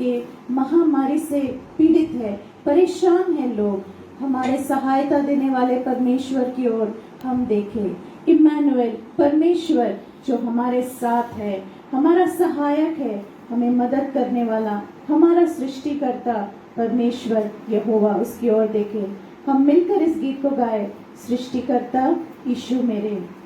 के महामारी से पीड़ित है, परेशान है लोग, हमारे सहायता देने वाले परमेश्वर की ओर हम देखें। इम्मानुएल, परमेश्वर जो हमारे साथ है, हमारा सहायक है, हमें मदद करने वाला, हमारा सृष्टिकर्ता परमेश्वर यहोवा, उसकी ओर देखें। हम मिलकर इस गीत को गाए, सृष्टिकर्ता यीशु मेरे।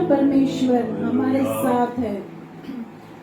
परमेश्वर हमारे साथ है।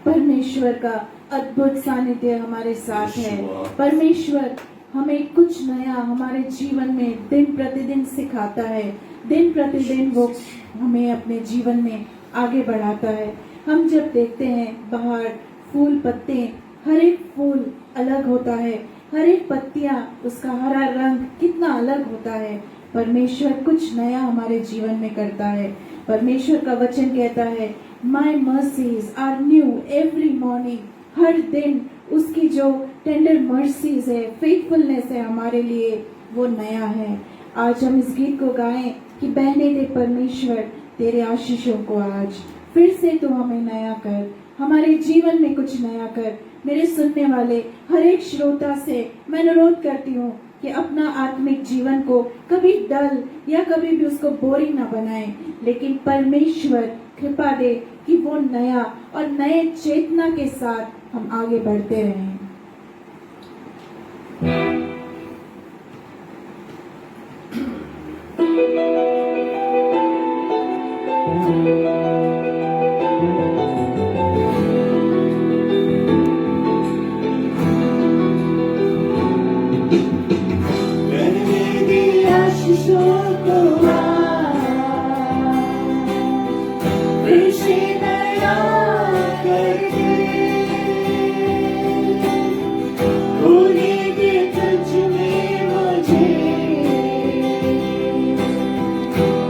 परमेश्वर का अद्भुत सानिध्य हमारे साथ है। परमेश्वर हमें कुछ नया हमारे जीवन में दिन प्रतिदिन सिखाता है। दिन प्रतिदिन वो हमें अपने जीवन में आगे बढ़ाता है। हम जब देखते हैं बाहर फूल पत्ते, हर एक फूल अलग होता है, हर एक पत्तियां उसका हरा रंग कितना अलग होता है। परमेश्वर कुछ नया हमारे जीवन में करता है। परमेश्वर का वचन कहता है, my mercies are new every morning. हर दिन उसकी जो टेंडर मर्सीज है, फेथफुलनेस है हमारे लिए, वो नया है। आज हम इस गीत को गाएं कि बहने दे परमेश्वर तेरे आशीषों को आज फिर से तू हमें नया कर, हमारे जीवन में कुछ नया कर। मेरे सुनने वाले हर एक श्रोता से मैं अनुरोध करती हूँ कि अपना आत्मिक जीवन को कभी डल या कभी भी उसको बोरिंग ना बनाएं, लेकिन परमेश्वर कृपा दे कि वो नया और नए चेतना के साथ हम आगे बढ़ते रहें।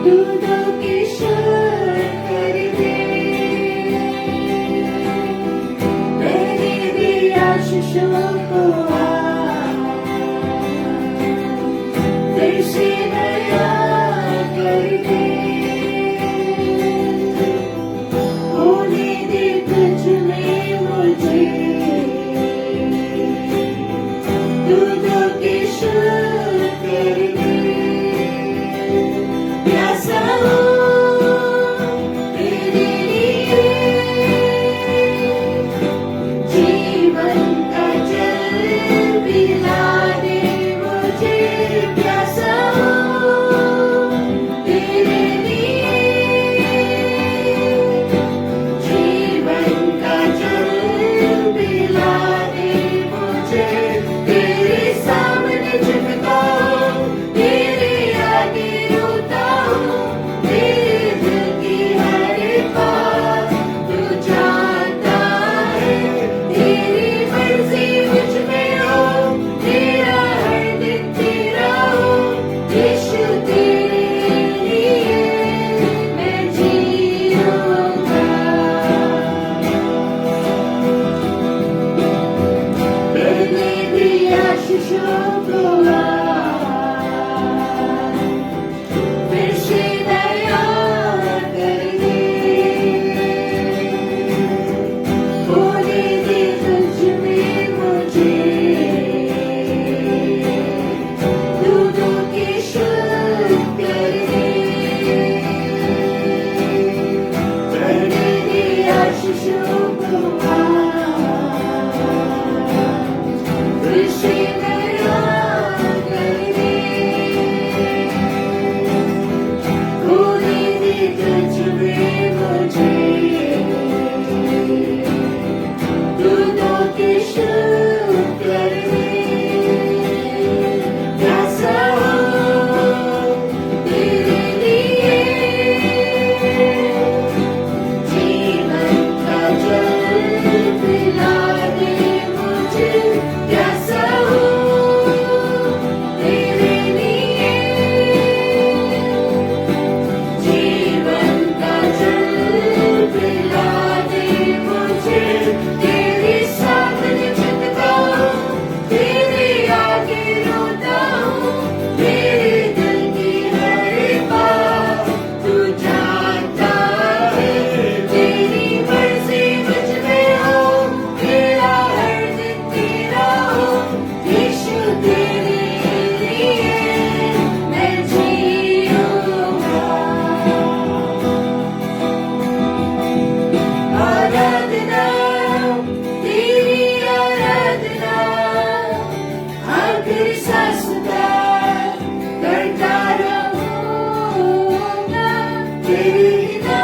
दूधों की शर्करी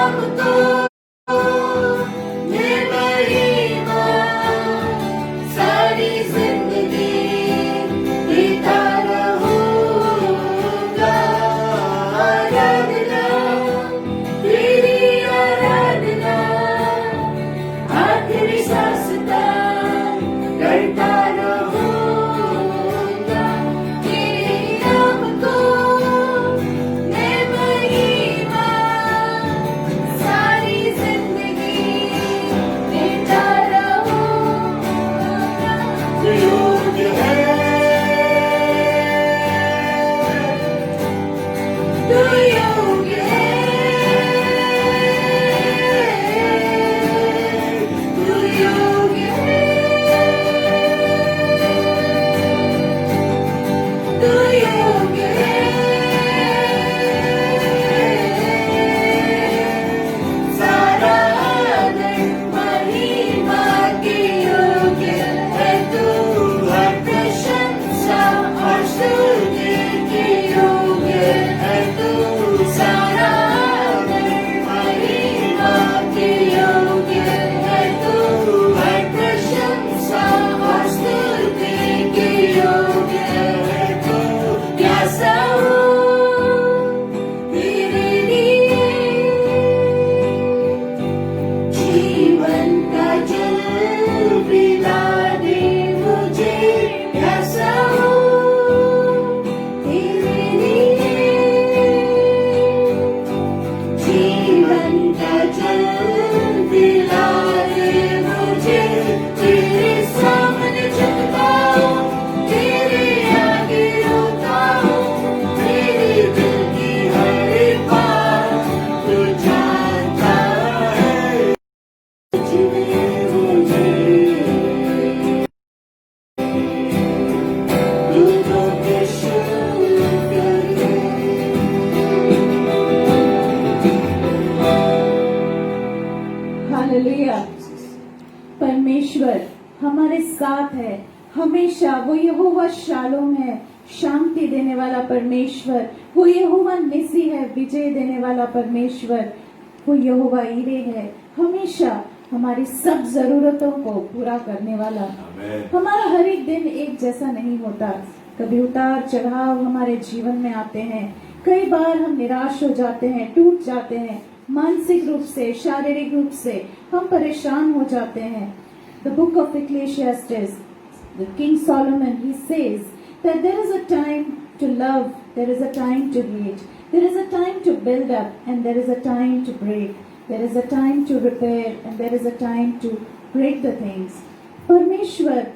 नाम को मैं महिमा सारी जिंदगी देता रहूंगा। आराधना तेरी आराधना आखिरी सांस तक करता रहूंगा। तेरे नाम को मैं महिमा सारी जिंदगी देता रहूंगा। तू योग्य है, तू योग्य है, तू योग्य है, तू योग्य है। सारा आदर महिमा के योग्य है तू, हर प्रशंसा और स्तुति के योग्य है तू। सारा आदर महिमा के योग्य है तू, हर प्रशंसा और स्तुति के योग्य है तू। प्यासा हूँ तेरे लिए, जीवन का जल पिला दे मुझे। प्यासा हूँ तेरे लिए, जीवन का जल पिला दे मुझे। तेरे सामने झुकता हूँ, तेरे आगे रोता हूँ। तेरे दिल की हर बात तू जानता है। जिन्हें मुझे दूधों के शुक्र है। हालेलुया। परमेश्वर हमारे साथ है हमेशा। वो यहोवा शालोम है, शांति देने वाला परमेश्वर। वो यहोवा निसी है, विजय देने वाला परमेश्वर। वो यहोवा ईरे है, हमेशा हमारी सब जरूरतों को पूरा करने वाला। हमारा हर एक दिन एक जैसा नहीं होता। कभी उतार चढ़ाव हमारे जीवन में आते हैं। कई बार हम निराश हो जाते हैं, टूट जाते हैं, मानसिक रूप से, शारीरिक रूप से हम परेशान हो जाते हैं। The book of Ecclesiastes, the King Solomon, he says that there is a time to love, there is a time to hate, there is a time to build up, and there is a time to break. There is a time to repair, and there is a time to break the things. परमेश्वर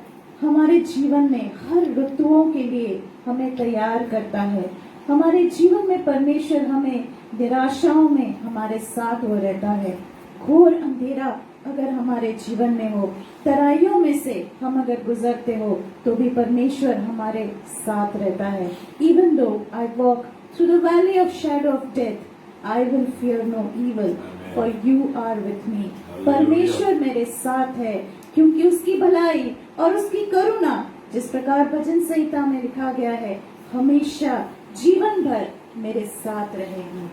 हमारे जीवन में हर ऋतुओं के लिए हमें तैयार करता है। हमारे जीवन में परमेश्वर हमें निराशाओं में हमारे साथ वो रहता है। घोर अंधेरा अगर हमारे जीवन में हो, तराइयों में से हम अगर गुजरते हो, तो भी परमेश्वर हमारे साथ रहता है। Even though I walk through the valley of shadow of death, I will fear no evil, for you are with me. परमेश्वर मेरे साथ है, क्योंकि उसकी भलाई और उसकी करुणा, जिस प्रकार भजन संहिता में लिखा गया है, हमेशा जीवन भर मेरे साथ रहेगी।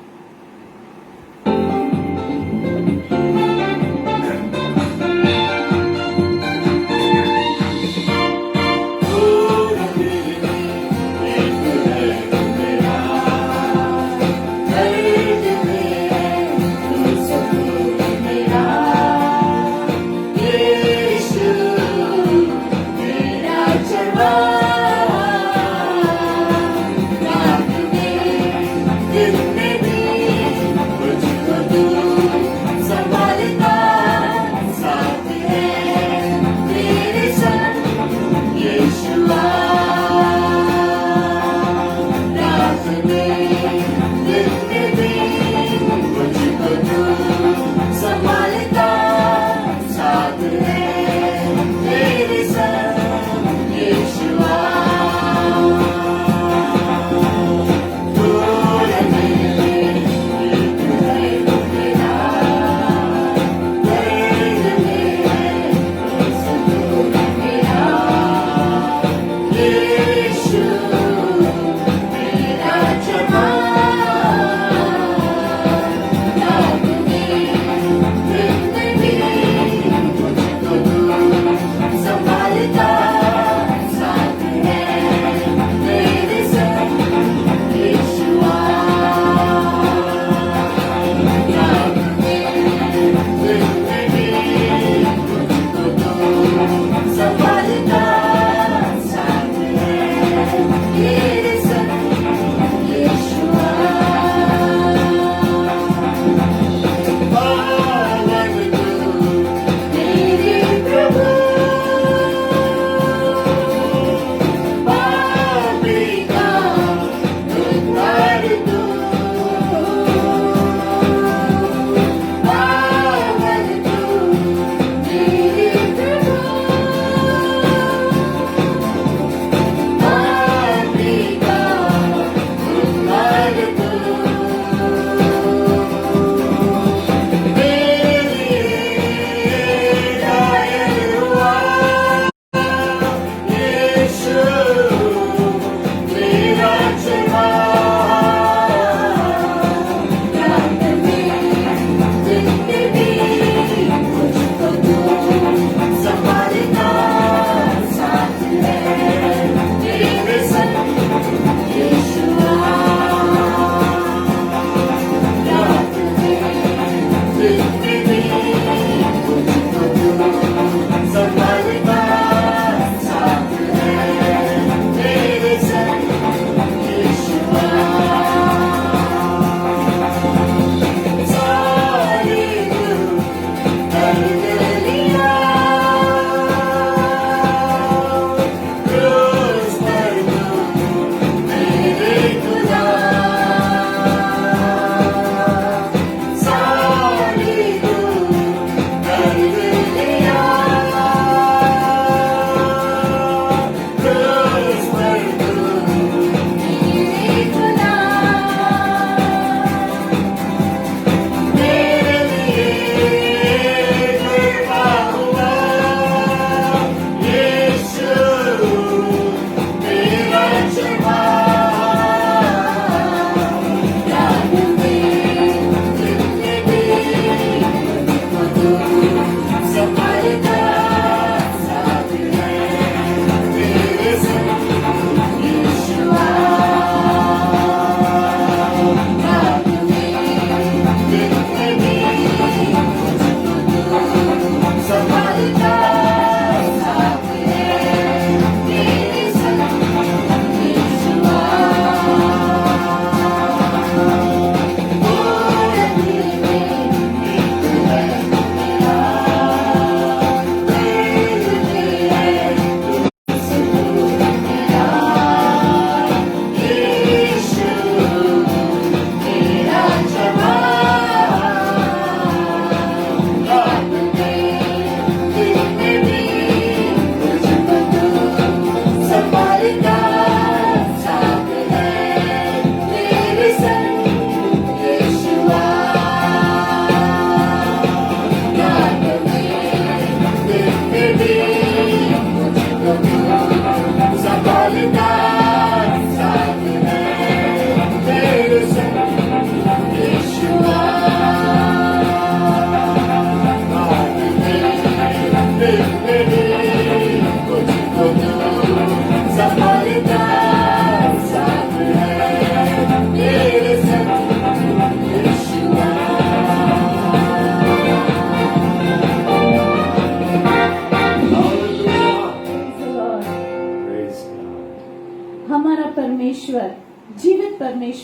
Give me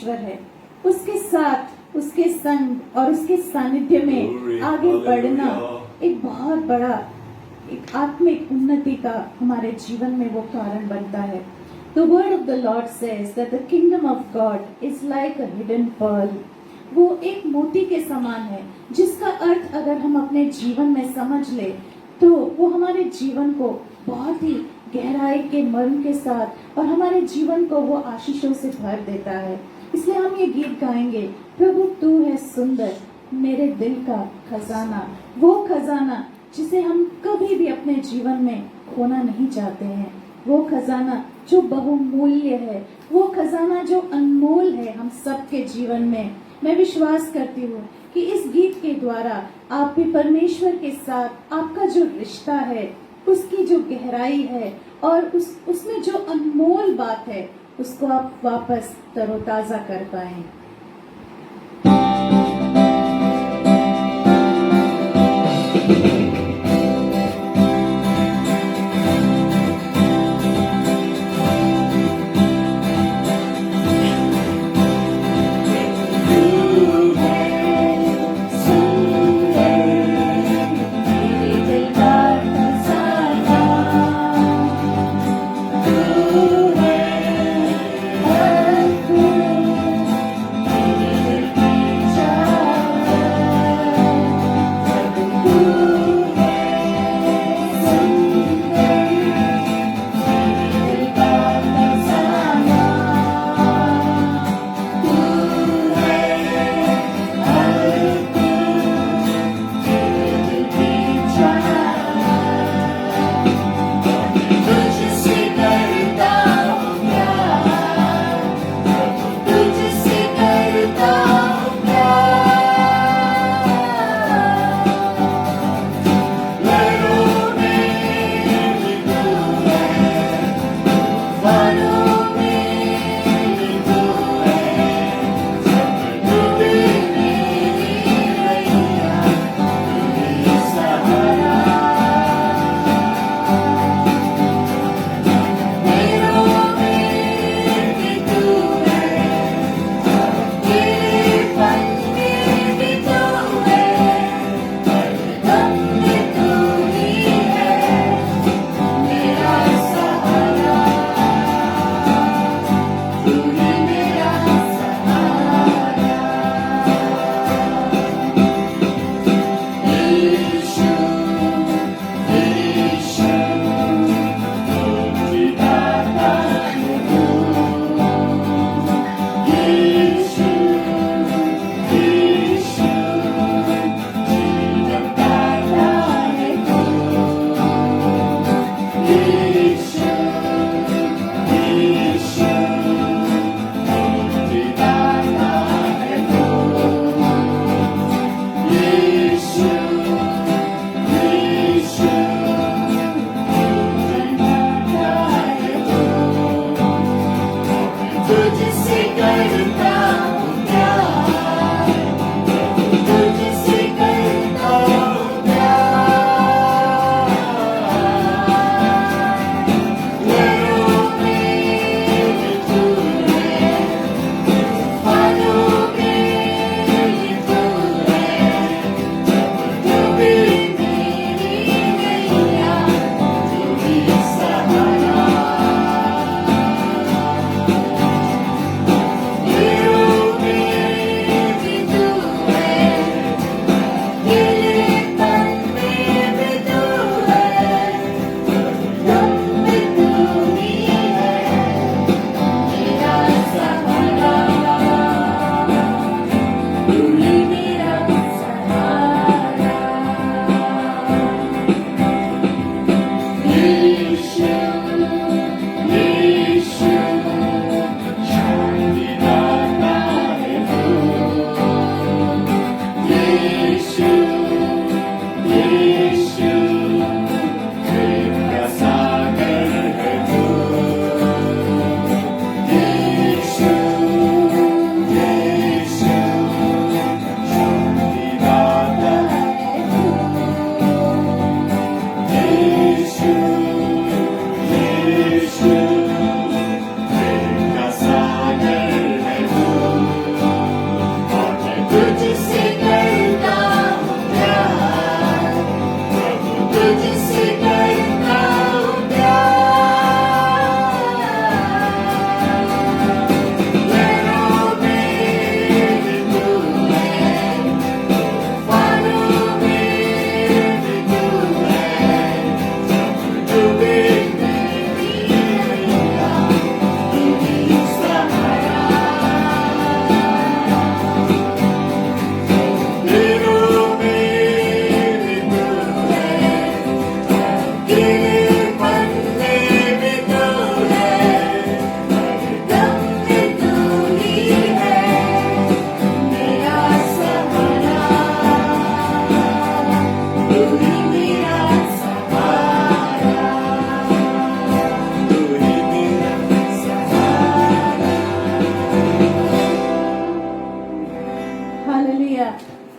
परमेश्वर है, उसके साथ, उसके संग और उसके सानिध्य में आगे बढ़ना एक बहुत बड़ा एक आत्मिक उन्नति का हमारे जीवन में वो कारण बनता है। The word of the Lord says that the kingdom of God is like a hidden pearl. वो एक मोती के समान है, जिसका अर्थ अगर हम अपने जीवन में समझ ले तो वो हमारे जीवन को बहुत ही गहराई के मर्म के साथ और हमारे जीवन को वो आशीषों से भर देता है। इसलिए हम ये गीत गाएंगे, प्रभु तू है सुंदर मेरे दिल का खजाना, वो खजाना जिसे हम कभी भी अपने जीवन में खोना नहीं चाहते हैं, वो खजाना जो बहुमूल्य है, वो खजाना जो अनमोल है हम सबके जीवन में। मैं विश्वास करती हूँ कि इस गीत के द्वारा आप भी परमेश्वर के साथ आपका जो रिश्ता है, उसकी जो गहराई है और उसमें जो अनमोल बात है, उसको आप वापस तरोताजा कर पाएं।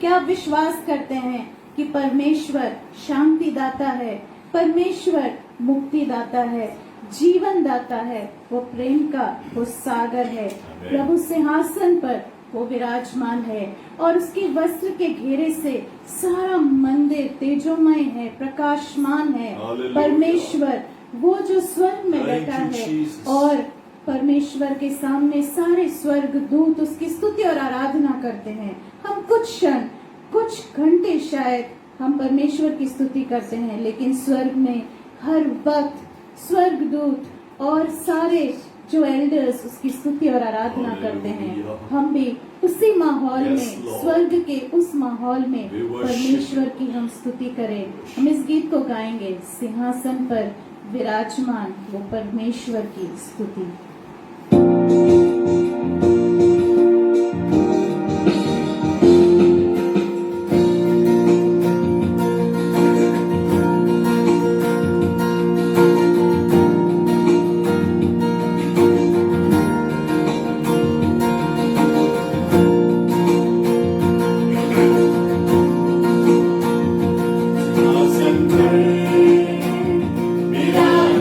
क्या आप विश्वास करते हैं कि परमेश्वर शांति दाता है, परमेश्वर मुक्ति दाता है, जीवन दाता है, वो प्रेम का वो सागर है। प्रभु सिंहासन पर वो विराजमान है और उसके वस्त्र के घेरे से सारा मंदिर तेजोमय है, प्रकाशमान है। Hallelujah. परमेश्वर वो जो स्वर्ग में Thank बैठा you, है Jesus. और परमेश्वर के सामने सारे स्वर्ग दूत उसकी स्तुति और आराधना करते हैं। हम कुछ क्षण, कुछ घंटे शायद हम परमेश्वर की स्तुति करते हैं, लेकिन स्वर्ग में हर वक्त स्वर्ग दूत और सारे जो एल्डर्स उसकी स्तुति और आराधना करते हैं। Hallelujah. हम भी उसी माहौल Yes, में, Lord. स्वर्ग के उस माहौल में We worship परमेश्वर की हम स्तुति करें। हम इस गीत को गाएंगे, सिंहासन पर विराजमान वो परमेश्वर की स्तुति। सिंहासन पर विराजमान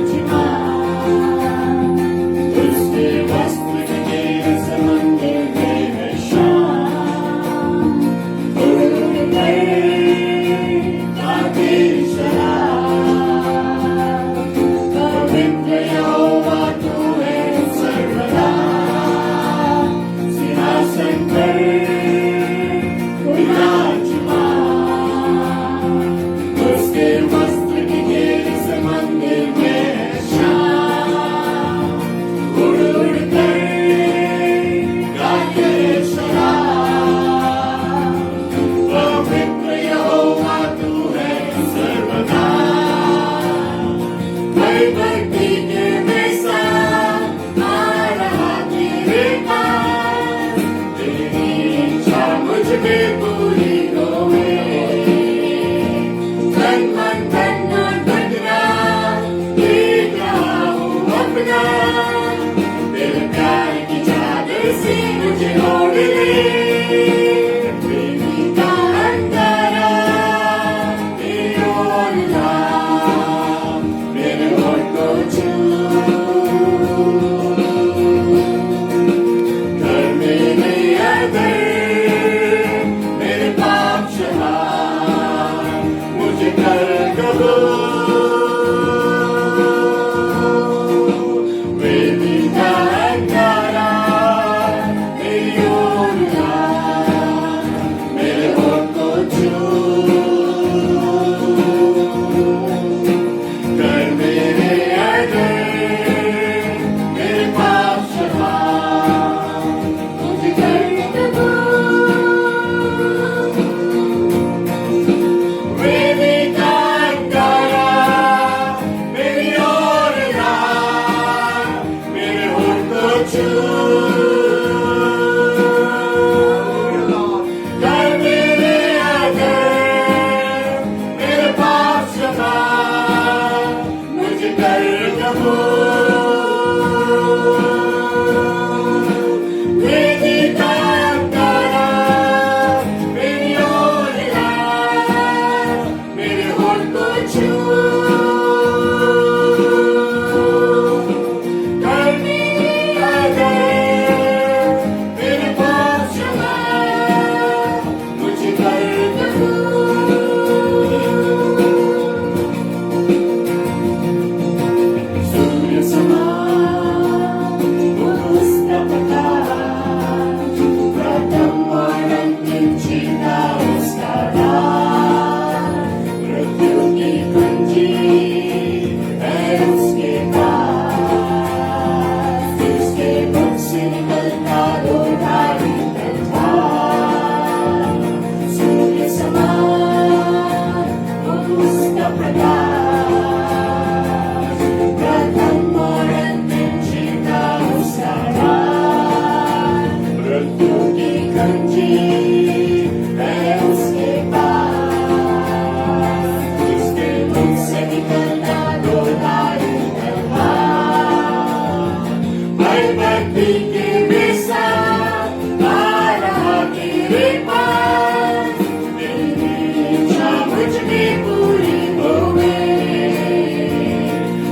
कुछ भी पूरी हो गई।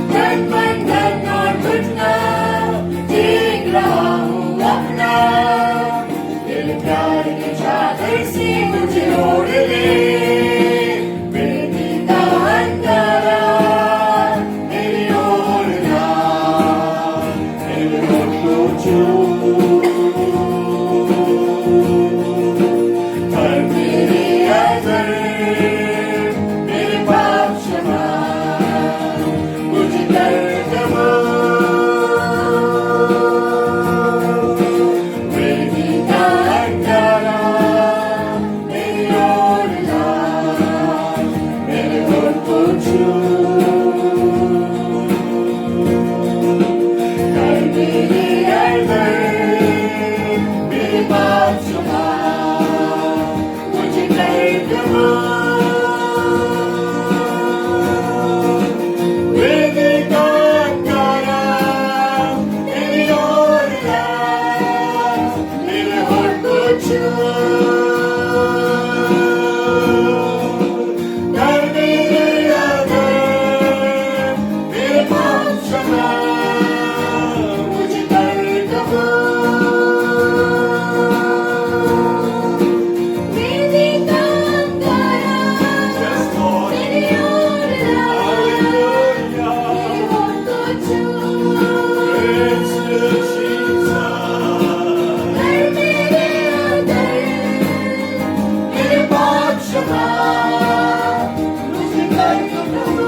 तन मन धन और घुटना देख रहा हूँ अपना, तेरे प्यार की चादर से मुझे ओढ़ ले। मेरी अंधारा मेरी ओर ना, मेरे होठ को छू, कर मेरे अगर मेरे पाप क्षमा, मुझे दर्द हो। मेरी अंधारा मेरी ओर ना, मेरे होठ को छू, कर मेरे अगर मेरे पाप क्षमा, मुझे दर्द हो। मेरी अंधारा मेरी ओर ना, मेरे होठ को छू, कर मेरे अगर मेरे पाप क्षमा, मुझे दर्द हो। मेरी अंधारा Yes, Lord. मेरी ओर ना, Hallelujah. मेरे होठ को छू, Praise you, Jesus. कर मेरे अगर मेरे पाप क्षमा, मुझे दर्द हो।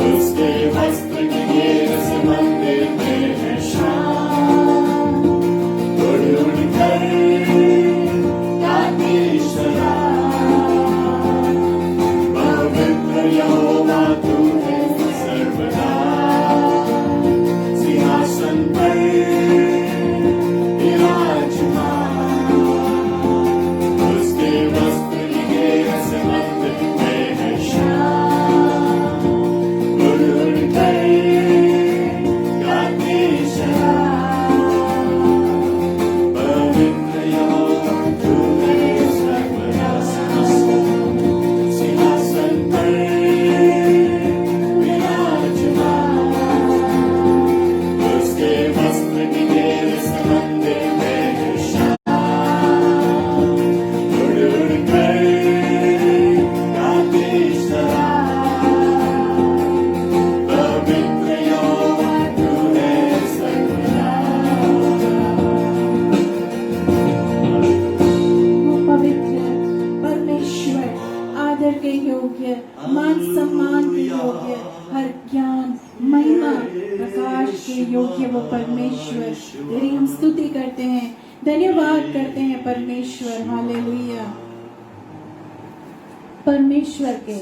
उसके वस्त्र की घेर से मंदिर में है शान, उड़ उड़ कर गाती शराब। पवित्र यहोवा तू है सर्वदा, सिंहासन पर विराजमान। उसके वस्त्र की घेर से मंदिर में है शान, उड़ उड़ कर गाती शराब। पवित्र यहोवा तू है सर्वदा, सिंहासन पर विराजमान। उसके वस्त्र की घेर से मंदिर में है शान, उड़ उड़ कर गाती शराब। पवित्र यहोवा तू है सर्वदा। वो पवित्र परमेश्वर, आदर के योग्य, मान सम्मान के योग्य, हर ज्ञान महिमा प्रकाश के योग्य वो परमेश्वर, तेरी हम स्तुति करते हैं, धन्यवाद करते हैं परमेश्वर। हालेलुया। परमेश्वर के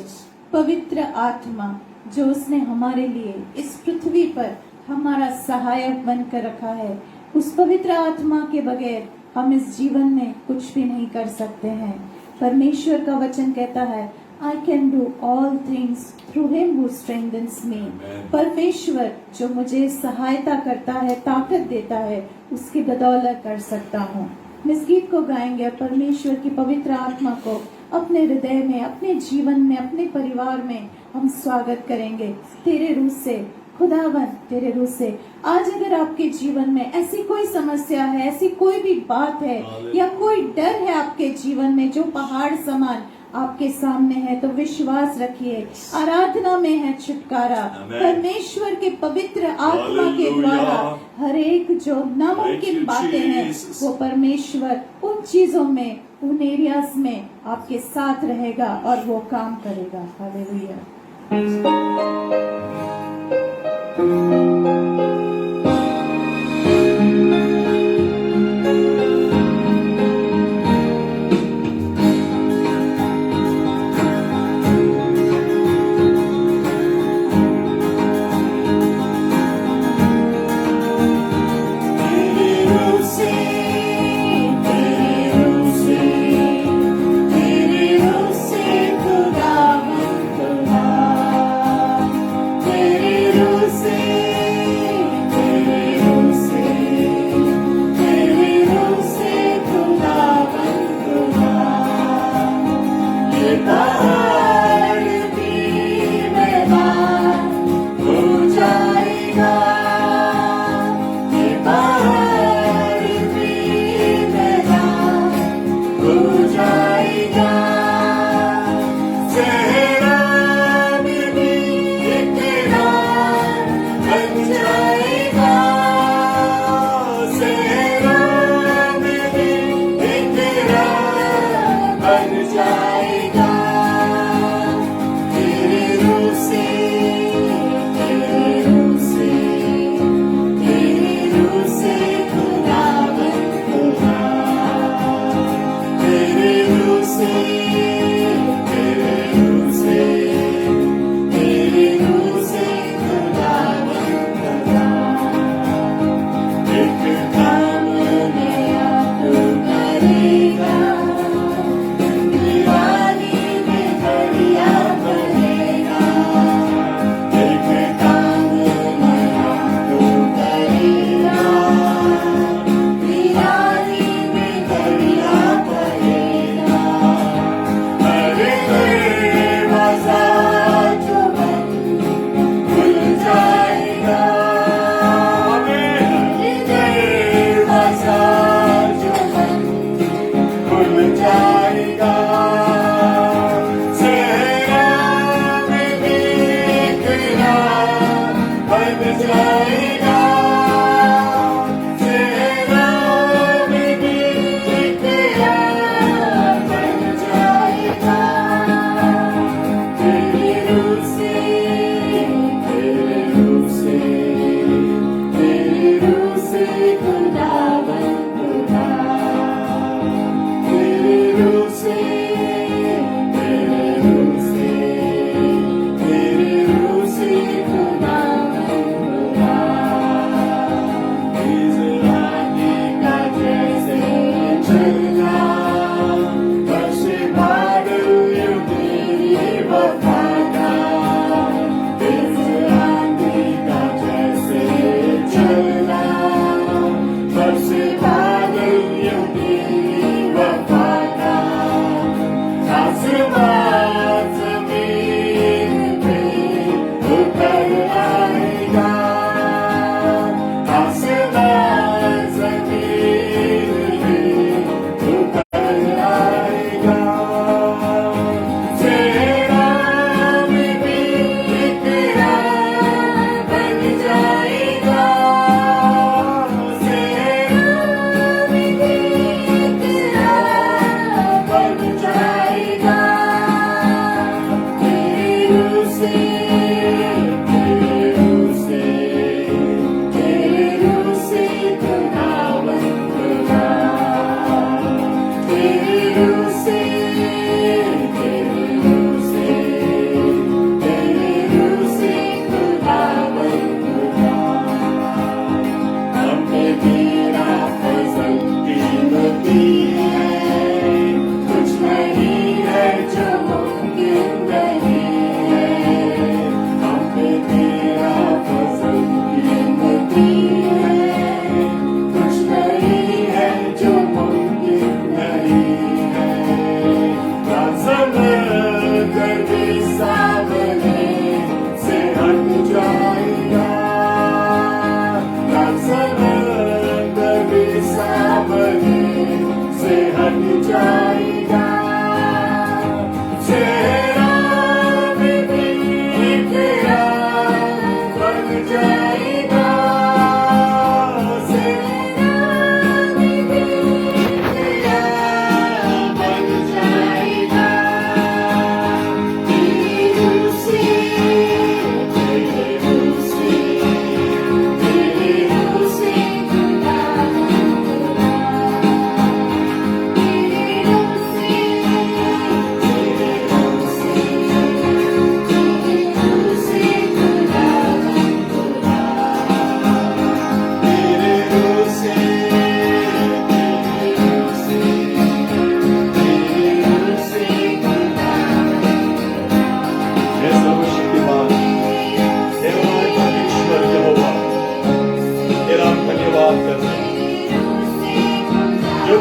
पवित्र आत्मा जो उसने हमारे लिए इस पृथ्वी पर हमारा सहायक बनकर रखा है, उस पवित्र आत्मा के बगैर हम इस जीवन में कुछ भी नहीं कर सकते हैं। परमेश्वर का वचन कहता है, I can do all things through him who strengthens me. परमेश्वर जो मुझे सहायता करता है, ताकत देता है, उसकी बदौलत कर सकता हूँ। हम इस गीत को गाएंगे और परमेश्वर की पवित्र आत्मा को अपने हृदय में, अपने जीवन में, अपने परिवार में हम स्वागत करेंगे। तेरे रूह से खुदावन, तेरे रूह से आज अगर आपके जीवन में ऐसी कोई समस्या है, ऐसी कोई भी बात है या कोई डर है आपके जीवन में जो पहाड़ समान आपके सामने है, तो विश्वास रखिए, आराधना में है छुटकारा। परमेश्वर के पवित्र आत्मा के द्वारा हर एक जो नामुमकिन बातें हैं, वो परमेश्वर उन चीजों में, उन एरियाज में आपके साथ रहेगा और वो काम करेगा। हालेलुया। तेरे रूह से खुदावन खुदा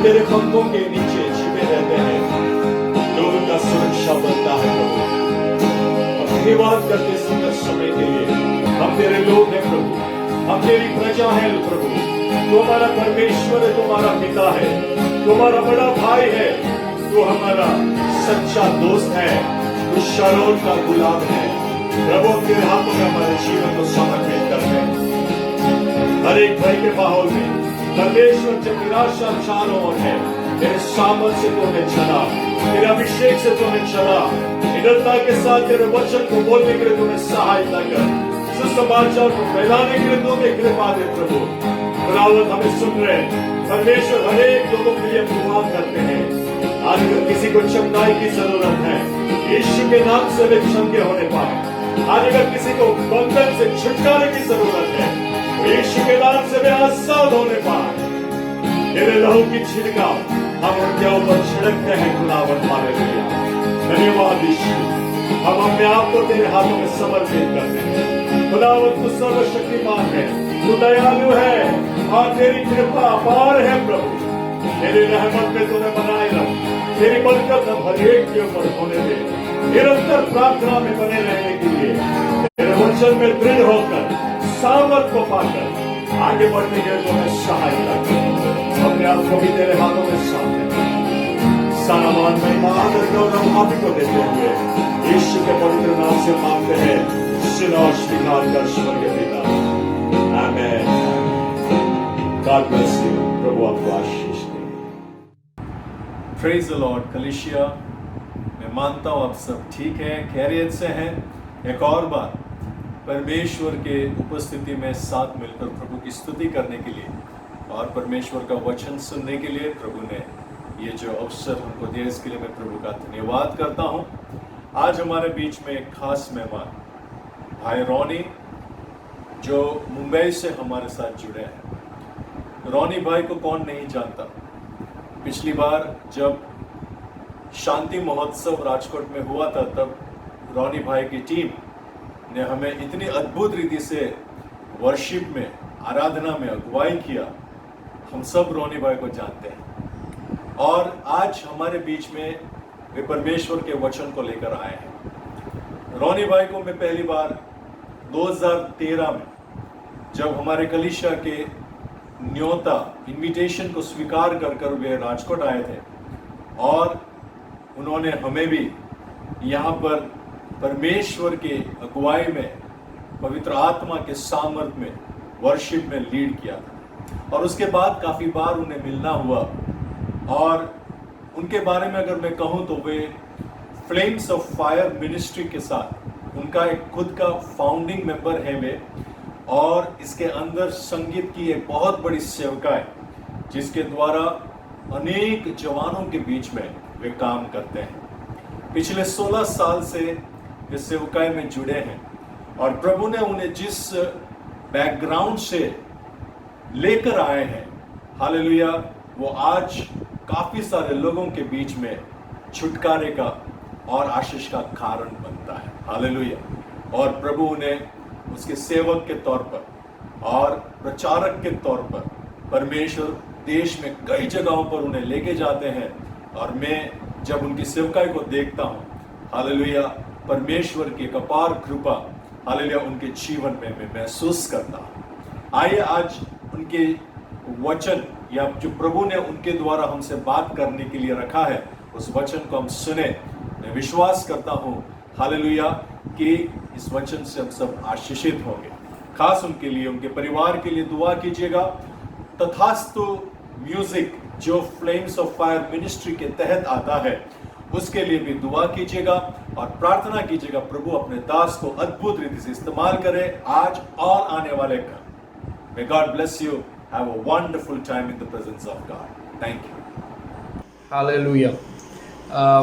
तेरे पंखों के नीचे छिपे रहते हैं, लोगों का सुरक्षा बनता है प्रभु। हम धन्यवाद करते सुंदर समय के लिए। हम तेरे लोग हैं प्रभु, हम तेरी प्रजा है प्रभु। तू हमारा परमेश्वर है, तुम्हारा पिता है, तुम्हारा बड़ा भाई है, तू हमारा सच्चा दोस्त है, तू शारोन का गुलाब है प्रभु। तेरे हाथों में हमारे जीवन को समर्पित करते हैं। हर एक भय के माहौल में परमेश्वर जब निराशा चारों ओर है, तेरे सामर्थ से तूने चला, तेरे अभिषेक से तूने चला, निडरता के साथ तेरे वचन को बोलने के लिए तूने सहायता कर, सुसमाचार को फैलाने के लिए तूने कृपा दे प्रभु। खुदावंद हमें सुन रहे परमेश्वर, हर एक लोगों के लिए दुआ करते हैं। आज अगर किसी को चंगाई की जरूरत है, यीशु के नाम से वे चंगे होने पाए। आज अगर किसी को बंधन से छुटकारे की जरूरत है, यीशु के नाम से वे आजाद होने पाए। तेरे लहू की छिड़काव हम उनके ऊपर छिड़कते हैं खुदावंद। हालेलुया, धन्यवाद यीशु। हम अपने आप को तेरे हाथों में समर्पित करते हैं। खुदावंद तू सर्वशक्तिमान है, तू दयालु है और तेरी कृपा अपार है प्रभु। तेरी रहमत में तूने बनाए रख, तेरी बरकत हम हर एक के ऊपर होने दे। निरंतर प्रार्थना में बने रहने के लिए, तेरे वचन में दृढ़ होकर सामर्थ को पाकर आगे बढ़ने के लिए तुम्हें सहायता कर। अपने आप को भी तेरे हाथों में सौंपते हैं। सारा मान महिमा आदर गौरव आप ही को देते हुए यीशु के पवित्र नाम से मांगते हैं, सुनो और स्वीकार कर स्वर्गीय पिता। आमीन। God bless you. प्रभु आपको आशीष दे। Praise the Lord. कलीसिया, मैं मानता हूँ आप सब ठीक है, खैरियत से हैं। एक और बार परमेश्वर के उपस्थिति में साथ मिलकर प्रभु की स्तुति करने के लिए और परमेश्वर का वचन सुनने के लिए प्रभु ने ये जो अवसर हमको दिया, इसके लिए मैं प्रभु का धन्यवाद करता हूँ। आज हमारे बीच में एक खास मेहमान भाई रॉनी, जो मुंबई से हमारे साथ जुड़े हैं। रॉनी भाई को कौन नहीं जानता। पिछली बार जब शांति महोत्सव राजकोट में हुआ था, तब रॉनी भाई की टीम ने हमें इतनी अद्भुत रीति से वर्शिप में, आराधना में अगुवाई किया। हम सब रॉनी भाई को जानते हैं और आज हमारे बीच में वे परमेश्वर के वचन को लेकर आए हैं। रॉनी भाई को मैं पहली बार 2013 में, जब हमारे कलीसिया के न्योता इनविटेशन को स्वीकार कर वे राजकोट आए थे और उन्होंने हमें भी यहाँ पर परमेश्वर के अगुवाई में, पवित्र आत्मा के सामर्थ में, वर्शिप में लीड किया था। और उसके बाद काफ़ी बार उन्हें मिलना हुआ और उनके बारे में अगर मैं कहूँ तो वे फ्लेम्स ऑफ फायर मिनिस्ट्री के साथ, उनका एक खुद का फाउंडिंग मेंबर है वे, और इसके अंदर संगीत की एक बहुत बड़ी सेवका है जिसके द्वारा अनेक जवानों के बीच में वे काम करते हैं। पिछले 16 साल से वे सेवकाई में जुड़े हैं और प्रभु ने उन्हें जिस बैकग्राउंड से लेकर आए हैं, हालेलुया, वो आज काफी सारे लोगों के बीच में छुटकारे का और आशीष का कारण बनता है। हालेलुया। और प्रभु उन्हें उसके सेवक के तौर पर और प्रचारक के तौर पर परमेश्वर देश में कई जगहों पर उन्हें लेके जाते हैं। और मैं जब उनकी सेवकाई को देखता हूँ, हालेलुया, परमेश्वर की एक अपार कृपा, हालेलुया, उनके जीवन में मैं महसूस करता हूँ। आइए आज उनके वचन, या जो प्रभु ने उनके द्वारा हमसे बात करने के लिए रखा है, उस वचन को हम सुने। मैं विश्वास करता हूँ, हालेलुया, कि इस वचन से हम सब आशीषित होंगे। खास उनके लिए, उनके परिवार के लिए दुआ कीजिएगा। तथास्तु म्यूजिक जो फ्लेम्स ऑफ फायर मिनिस्ट्री के तहत आता है, उसके लिए भी दुआ कीजिएगा और प्रार्थना कीजिएगा प्रभु अपने दास को अद्भुत रीति से इस्तेमाल करे आज और आने वाले कल। May God bless you. Have a wonderful time in the presence of God. Thank you. Hallelujah.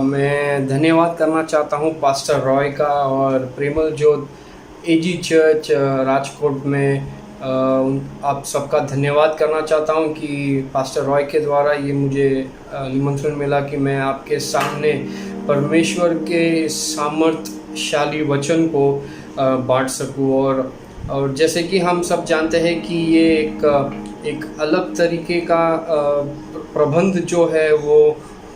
मैं धन्यवाद करना चाहता हूँ पास्टर रॉय का और प्रेमल जोत एजी चर्च राजकोट में आप सबका धन्यवाद करना चाहता हूँ कि पास्टर रॉय के द्वारा ये मुझे निमंत्रण मिला कि मैं आपके सामने परमेश्वर के सामर्थ्यशाली वचन को बांट सकूँ। और जैसे कि हम सब जानते हैं कि ये एक एक अलग तरीके का प्रबंध जो है वो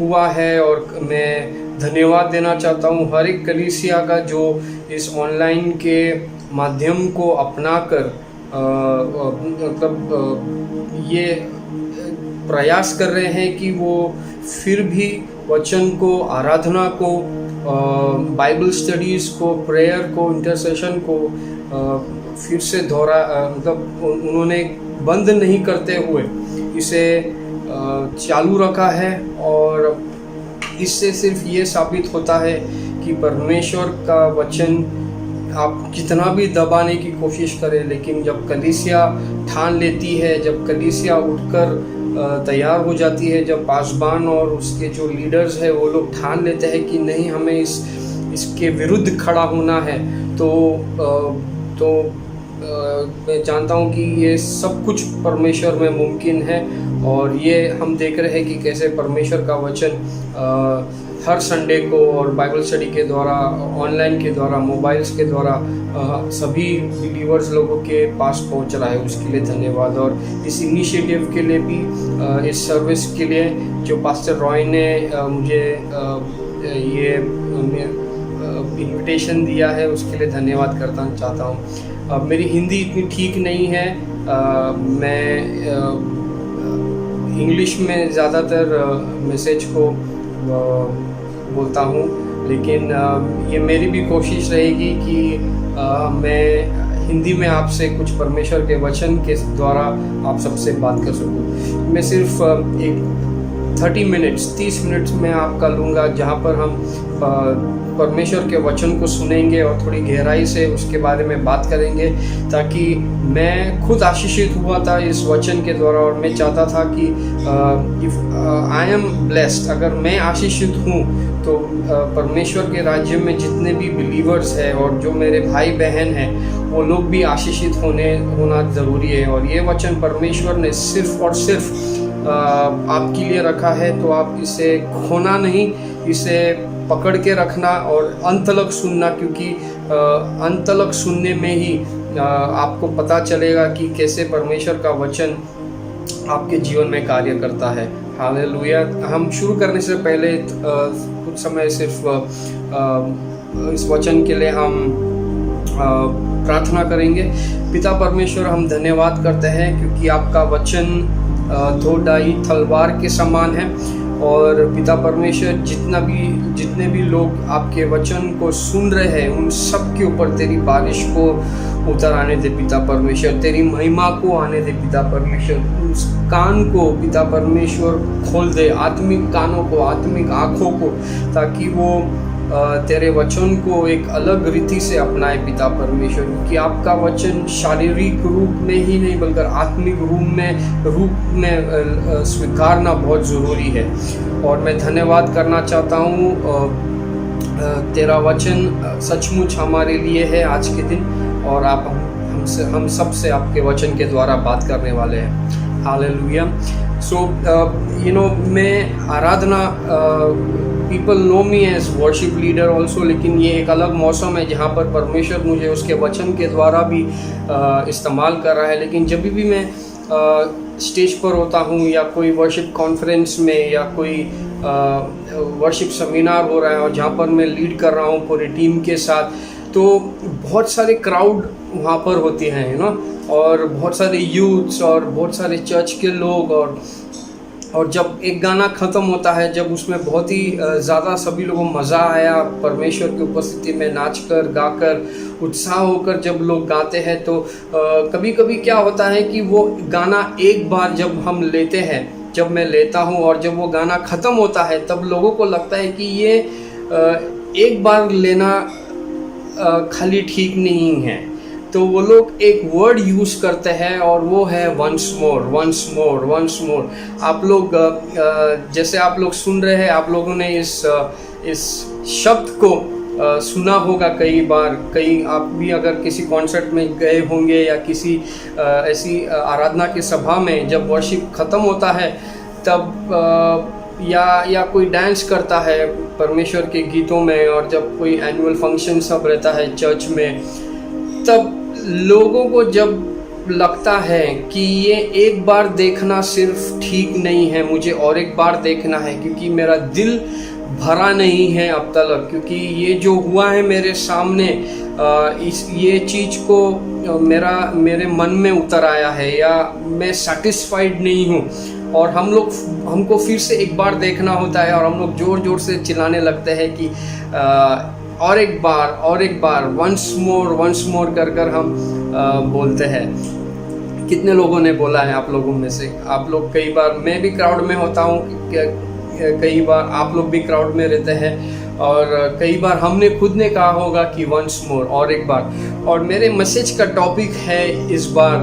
हुआ है। और मैं धन्यवाद देना चाहता हूँ हर एक कलीसिया का जो इस ऑनलाइन के माध्यम को अपनाकर मतलब ये प्रयास कर रहे हैं कि वो फिर भी वचन को, आराधना को, बाइबल स्टडीज़ को, प्रेयर को, इंटरसेशन को फिर से मतलब उन्होंने बंद नहीं करते हुए इसे चालू रखा है। और इससे सिर्फ ये साबित होता है कि परमेश्वर का वचन आप कितना भी दबाने की कोशिश करें, लेकिन जब कलीसिया ठान लेती है, जब कलीसिया उठकर तैयार हो जाती है, जब पासबान और उसके जो लीडर्स हैं वो लोग ठान लेते हैं कि नहीं, हमें इसके विरुद्ध खड़ा होना है, तो मैं जानता हूँ कि ये सब कुछ परमेश्वर में मुमकिन है। और ये हम देख रहे हैं कि कैसे परमेश्वर का वचन हर संडे को और बाइबल स्टडी के द्वारा, ऑनलाइन के द्वारा, मोबाइल्स के द्वारा सभी बिलीवर्स लोगों के पास पहुंच रहा है। उसके लिए धन्यवाद। और इस इनिशिएटिव के लिए भी, इस सर्विस के लिए जो पास्टर रॉय ने मुझे ये इनविटेशन दिया है, उसके लिए धन्यवाद करना चाहता हूँ। मेरी हिंदी इतनी ठीक नहीं है, मैं इंग्लिश में ज़्यादातर मैसेज को बोलता हूँ, लेकिन ये मेरी भी कोशिश रहेगी कि मैं हिंदी में आपसे कुछ परमेश्वर के वचन के द्वारा आप सबसे बात कर सकूँ। मैं सिर्फ एक 30 मिनट्स में आपका लूँगा, जहाँ पर हम परमेश्वर के वचन को सुनेंगे और थोड़ी गहराई से उसके बारे में बात करेंगे, ताकि मैं खुद आशीषित हुआ था इस वचन के द्वारा। और मैं चाहता था कि इफ़ आई एम ब्लेस्ड, अगर मैं आशीषित हूँ तो परमेश्वर के राज्य में जितने भी बिलीवर्स हैं और जो मेरे भाई बहन हैं वो लोग भी आशीषित होना ज़रूरी है। और ये वचन परमेश्वर ने सिर्फ और सिर्फ आपके लिए रखा है, तो आप इसे खोना नहीं, इसे पकड़ के रखना और अंत तक सुनना, क्योंकि अंत तक सुनने में ही आपको पता चलेगा कि कैसे परमेश्वर का वचन आपके जीवन में कार्य करता है। हालेलुया। हम शुरू करने से पहले कुछ समय सिर्फ इस वचन के लिए हम प्रार्थना करेंगे। पिता परमेश्वर, हम धन्यवाद करते हैं क्योंकि आपका वचन दो-धाई तलवार के समान है। और पिता परमेश्वर, जितने भी लोग आपके वचन को सुन रहे हैं उन सब के ऊपर तेरी बारिश को उतर आने दे पिता परमेश्वर, तेरी महिमा को आने दे पिता परमेश्वर। उस कान को पिता परमेश्वर खोल दे, आत्मिक कानों को, आत्मिक आँखों को, ताकि वो तेरे वचन को एक अलग रीति से अपनाए पिता परमेश्वर, क्योंकि आपका वचन शारीरिक रूप में ही नहीं बल्कि आत्मिक रूप में स्वीकारना बहुत ज़रूरी है। और मैं धन्यवाद करना चाहता हूँ, तेरा वचन सचमुच हमारे लिए है आज के दिन, और आप हम सब से आपके वचन के द्वारा बात करने वाले हैं। हालेलुया। सो मैं आराधना, people know me as worship leader also, लेकिन ये एक अलग मौसम है जहाँ पर परमेश्वर मुझे उसके वचन के द्वारा भी इस्तेमाल कर रहा है। लेकिन जब भी मैं स्टेज पर होता हूँ या कोई वर्शिप कॉन्फ्रेंस में या कोई वर्शिप सेमिनार हो रहा है और जहाँ पर मैं लीड कर रहा हूँ पूरी टीम के साथ, तो बहुत सारे क्राउड वहाँ पर होती हैं, और बहुत सारे यूथ्स और बहुत सारे चर्च के लोग। और जब एक गाना ख़त्म होता है, जब उसमें बहुत ही ज़्यादा सभी लोगों को मज़ा आया, परमेश्वर की उपस्थिति में नाचकर, गाकर, उत्साह होकर जब लोग गाते हैं, तो कभी कभी क्या होता है कि वो गाना एक बार जब हम लेते हैं, जब मैं लेता हूँ और जब वो गाना ख़त्म होता है, तब लोगों को लगता है कि ये एक बार लेना खाली ठीक नहीं है। तो वो लोग एक वर्ड यूज़ करते हैं और वो है once more, once more, once more. आप लोग जैसे आप लोग सुन रहे हैं, आप लोगों ने इस शब्द को सुना होगा कई बार। आप भी अगर किसी कॉन्सर्ट में गए होंगे या किसी ऐसी आराधना की सभा में जब वर्शिप ख़त्म होता है तब या कोई डांस करता है परमेश्वर के गीतों में, और जब कोई एनुअल फंक्शन सब रहता है चर्च में, तब लोगों को जब लगता है कि ये एक बार देखना सिर्फ ठीक नहीं है, मुझे और एक बार देखना है, क्योंकि मेरा दिल भरा नहीं है अब तक, क्योंकि ये जो हुआ है मेरे सामने ये चीज़ को मेरे मन में उतर आया है, या मैं सेटिस्फाइड नहीं हूँ। और हमको फिर से एक बार देखना होता है, और हम लोग ज़ोर ज़ोर से चिल्लाने लगते हैं कि और एक बार वंस मोर कर हम बोलते हैं। कितने लोगों ने बोला है आप लोगों में से? आप लोग कई बार, मैं भी क्राउड में होता हूँ, कई बार आप लोग भी क्राउड में रहते हैं, और कई बार हमने खुद ने कहा होगा कि वंस मोर, और एक बार। और मेरे मैसेज का टॉपिक है इस बार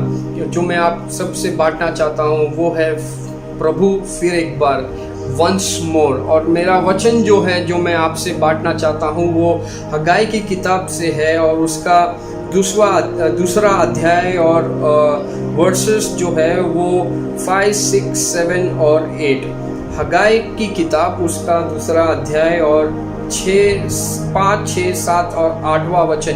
जो मैं आप सबसे बांटना चाहता हूँ, वो है प्रभु फिर एक बार, वंस मोर। और मेरा वचन जो है, जो मैं आपसे बांटना चाहता हूँ, वो हगाई की किताब से है, और उसका दूसरा अध्याय और वर्सेस जो है वो 5, 6, 7 और 8। हगाई की किताब उसका दूसरा अध्याय और 5, 6, 7 और 8वां वचन,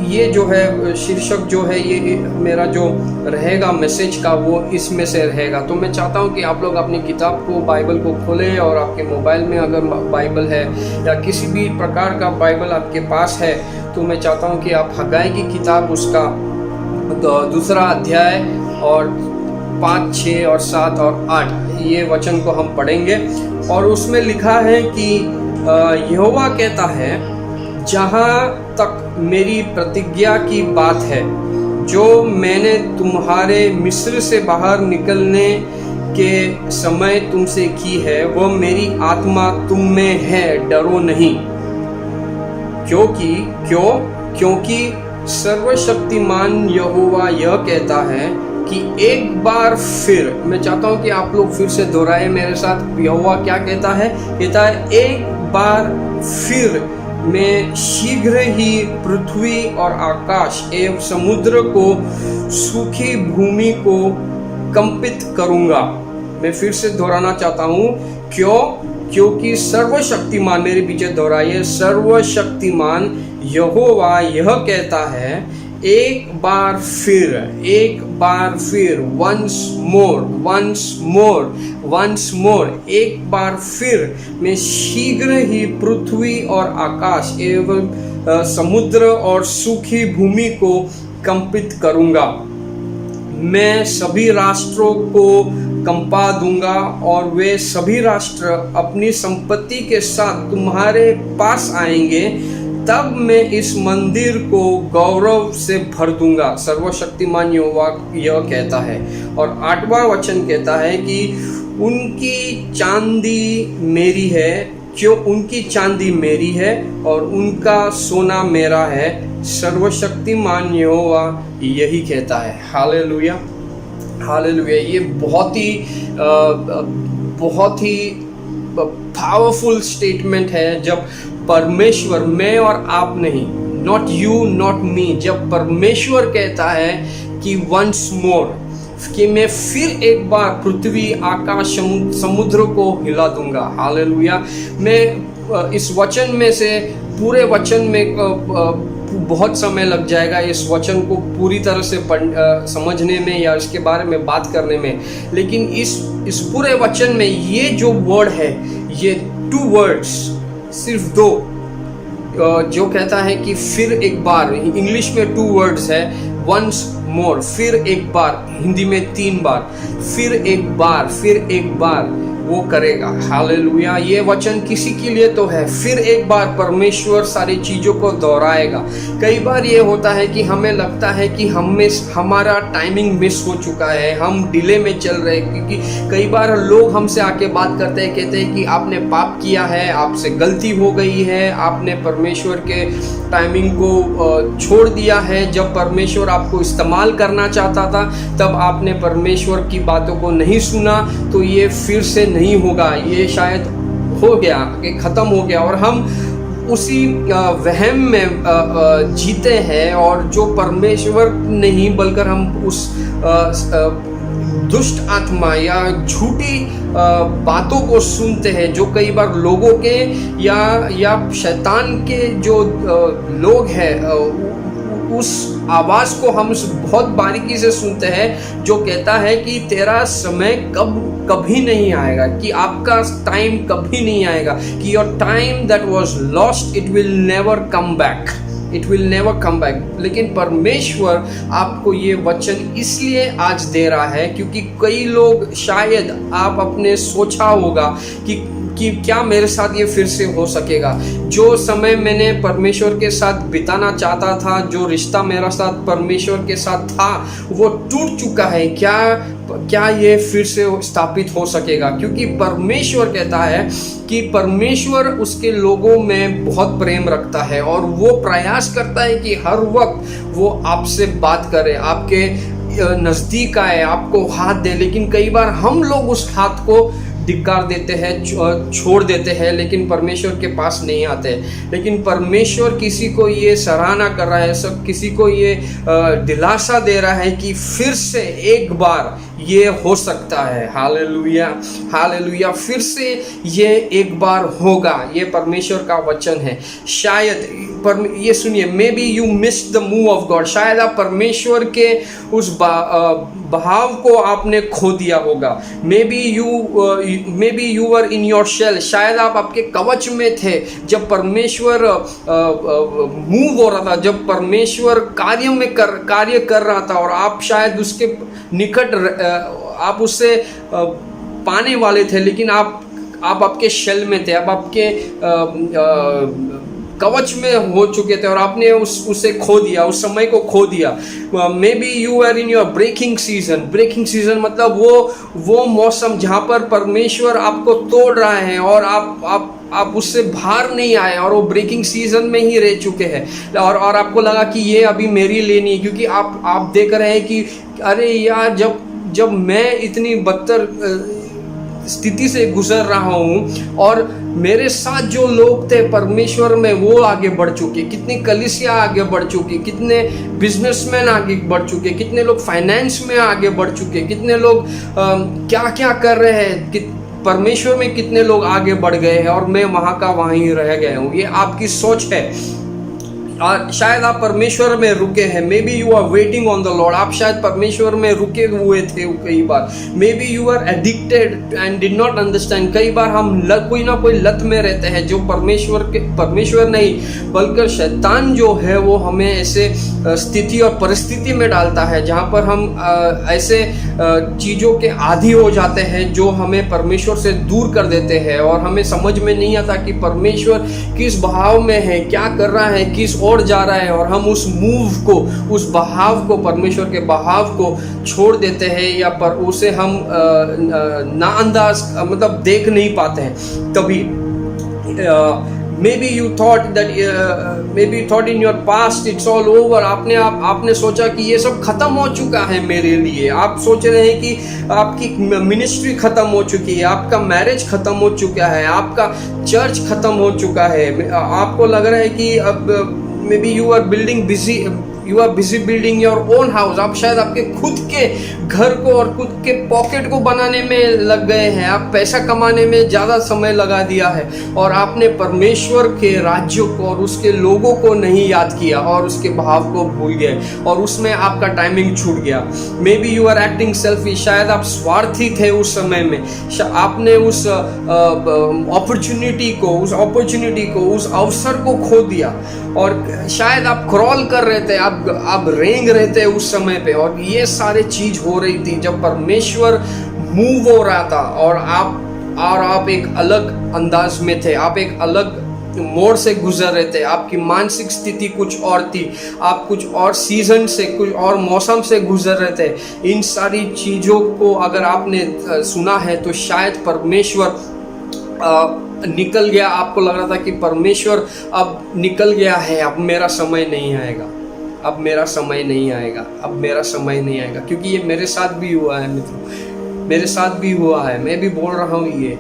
ये जो है शीर्षक जो है, ये मेरा जो रहेगा मैसेज का, वो इसमें से रहेगा। तो मैं चाहता हूँ कि आप लोग अपनी किताब को, बाइबल को खोलें, और आपके मोबाइल में अगर बाइबल है या किसी भी प्रकार का बाइबल आपके पास है, तो मैं चाहता हूँ कि आप हगाई की किताब उसका दूसरा अध्याय और 5, 6 और 7 और 8 ये वचन को हम पढ़ेंगे। और उसमें लिखा है कि यहोवा कहता है, जहाँ तक मेरी प्रतिज्ञा की बात है, जो मैंने तुम्हारे मिस्र से बाहर निकलने के समय तुमसे की है, वह मेरी आत्मा तुम में है, डरो नहीं। क्योंकि सर्वशक्तिमान यहोवा यह कहता है कि एक बार फिर, मैं चाहता हूं कि आप लोग फिर से दोहराए मेरे साथ। यहोवा क्या कहता है? कहता है, एक बार फिर मैं शीघ्र ही पृथ्वी और आकाश एवं समुद्र को, सूखी भूमि को कंपित करूंगा। मैं फिर से दोहराना चाहता हूं, क्योंकि सर्वशक्तिमान, मेरे पीछे दोहराइए, सर्वशक्तिमान यहोवा यह कहता है, एक बार फिर, वंस मोर, एक बार फिर मैं शीघ्र ही पृथ्वी और आकाश एवं समुद्र और सूखी भूमि को कंपित करूंगा। मैं सभी राष्ट्रों को कंपा दूंगा, और वे सभी राष्ट्र अपनी संपत्ति के साथ तुम्हारे पास आएंगे। तब मैं इस मंदिर को गौरव से भर दूंगा, सर्वशक्तिमान यहोवा यह कहता है। और 8वां वचन कहता है कि उनकी चांदी मेरी है और उनका सोना मेरा है, सर्वशक्तिमान यहोवा यही कहता है। Hallelujah, hallelujah. ये बहुत ही पावरफुल स्टेटमेंट है, जब परमेश्वर, मैं और आप नहीं, नॉट यू नॉट मी, जब परमेश्वर कहता है कि वंस मोर, कि मैं फिर एक बार पृथ्वी, आकाश, समुद्र को हिला दूंगा। हालेलुया। मैं इस वचन में से, पूरे वचन में बहुत समय लग जाएगा इस वचन को पूरी तरह से समझने में या इसके बारे में बात करने में, लेकिन इस पूरे वचन में ये जो वर्ड है, ये 2 वर्ड्स, सिर्फ 2, जो कहता है कि फिर एक बार, इंग्लिश में 2 वर्ड्स है, वंस मोर, फिर एक बार, हिंदी में 3 बार, फिर एक बार वो करेगा। हालेलुया। ये वचन किसी के लिए तो है, फिर एक बार परमेश्वर सारी चीज़ों को दोहराएगा। कई बार ये होता है कि हमें लगता है कि हमारा टाइमिंग मिस हो चुका है, हम डिले में चल रहे हैं, क्योंकि कई बार लोग हमसे आके बात करते हैं, कहते हैं कि आपने पाप किया है, आपसे गलती हो गई है, आपने परमेश्वर के टाइमिंग को छोड़ दिया है। जब परमेश्वर आपको इस्तेमाल करना चाहता था, तब आपने परमेश्वर की बातों को नहीं सुना, तो ये फिर से नहीं होगा, ये शायद हो गया, कि ख़त्म हो गया। और हम उसी वहम में जीते हैं, और जो परमेश्वर नहीं, बल्कि हम उस दुष्ट आत्मा या झूठी बातों को सुनते हैं, जो कई बार लोगों के या शैतान के जो लोग हैं, उस आवाज़ को हम बहुत बारीकी से सुनते हैं जो कहता है कि तेरा समय कभी नहीं आएगा, कि आपका टाइम कभी नहीं आएगा, कि your time that was lost it will never come back, it will never come back. लेकिन परमेश्वर आपको ये वचन इसलिए आज दे रहा है क्योंकि कई लोग, शायद आप अपने सोचा होगा कि क्या मेरे साथ ये फिर से हो सकेगा, जो समय मैंने परमेश्वर के साथ बिताना चाहता था, जो रिश्ता मेरा साथ परमेश्वर के साथ था वो टूट चुका है, क्या ये फिर से स्थापित हो सकेगा? क्योंकि परमेश्वर कहता है कि परमेश्वर उसके लोगों में बहुत प्रेम रखता है और वो प्रयास करता है कि हर वक्त वो आपसे बात करे, आपके नज़दीक आए, आपको हाथ दे। लेकिन कई बार हम लोग उस हाथ को धिक्कार देते हैं, छोड़ देते हैं, लेकिन परमेश्वर के पास नहीं आते। लेकिन परमेश्वर किसी को ये सराहना कर रहा है, सब किसी को ये दिलासा दे रहा है कि फिर से एक बार ये हो सकता है। हालेलुया, हालेलुया, फिर से ये एक बार होगा। ये परमेश्वर का वचन है। शायद ये सुनिए, may be you miss the move of God. शायद आप परमेश्वर के उस बहाव को आपने खो दिया होगा। Maybe you were in your shell. शायद आप आपके कवच में थे जब परमेश्वर मूव हो रहा था, जब परमेश्वर कार्य कर रहा था, और आप शायद उसके निकट, आप उससे पाने वाले थे, लेकिन आप आपके शेल में थे, आप आपके कवच में हो चुके थे और आपने उसे खो दिया, उस समय को खो दिया। Maybe you are in your breaking season. Breaking season मतलब वो मौसम जहाँ पर परमेश्वर आपको तोड़ रहा है और आप उससे बाहर नहीं आए और वो ब्रेकिंग सीजन में ही रह चुके हैं, और आपको लगा कि ये अभी मेरी लेनी है, क्योंकि आप देख रहे हैं कि अरे यार, जब मैं इतनी बदतर स्थिति से गुजर रहा हूँ और मेरे साथ जो लोग थे परमेश्वर में वो आगे बढ़ चुके, कितनी कलीसिया आगे बढ़ चुकी, कितने बिजनेसमैन आगे बढ़ चुके, कितने लोग फाइनेंस में आगे बढ़ चुके, कितने लोग क्या क्या कर रहे हैं, परमेश्वर में कितने लोग आगे बढ़ गए हैं और मैं वहाँ का वहीं रह गया हूँ। ये आपकी सोच है। शायद आप परमेश्वर में रुके हैं। Maybe you are waiting on the Lord. आप शायद परमेश्वर में रुके हुए थे कई बार। Maybe you are addicted and did not understand. कई बार हम कोई ना कोई लत में रहते हैं जो परमेश्वर नहीं बल्कि शैतान जो है वो हमें ऐसे स्थिति और परिस्थिति में डालता है जहाँ पर हम ऐसे चीज़ों के आदी हो जाते हैं जो हमें परमेश्वर से दूर कर देते हैं, और हमें समझ में नहीं आता कि परमेश्वर किस बहाव में है, क्या कर रहा है, किस ओर जा रहा है, और हम उस मूव को, उस बहाव को, परमेश्वर के बहाव को छोड़ देते हैं या पर उसे हम नाअंदाज मतलब देख नहीं पाते हैं। तभी maybe you thought in your past it's all over। आपने सोचा कि ये सब खत्म हो चुका है मेरे लिए। आप सोच रहे हैं कि आपकी मिनिस्ट्री खत्म हो चुकी है, आपका मैरिज खत्म हो चुका है, आपका चर्च खत्म हो चुका है। आपको लग रहा है कि अब maybe you are busy building your own house। आप शायद आपके खुद के घर को और खुद के पॉकेट को बनाने में लग गए हैं। आप पैसा कमाने में ज़्यादा समय लगा दिया है और आपने परमेश्वर के राज्य को और उसके लोगों को नहीं याद किया और उसके भाव को भूल गए और उसमें आपका टाइमिंग छूट गया। Maybe you are acting selfish. शायद आप स्वार्थी थे उस समय में। आपने उस अपॉर्चुनिटी को, उस अवसर को खो दिया, और शायद आप क्रॉल कर रहे थे, आप रेंग रहे थे उस समय पे, और ये सारे चीज हो रही थी जब परमेश्वर मूव हो रहा था और आप एक अलग अंदाज में थे, आप एक अलग मोड़ से गुजर रहे थे। आपकी मानसिक स्थिति कुछ और थी, आप कुछ और सीजन से, कुछ और मौसम से गुजर रहे थे। इन सारी चीज़ों को अगर आपने सुना है तो शायद परमेश्वर निकल गया। आपको लग रहा था कि परमेश्वर अब निकल गया है, अब मेरा समय नहीं आएगा, अब मेरा समय नहीं आएगा, अब मेरा समय नहीं आएगा। क्योंकि ये मेरे साथ भी हुआ है मित्रों, मेरे साथ भी हुआ है। मैं भी बोल रहा हूँ ये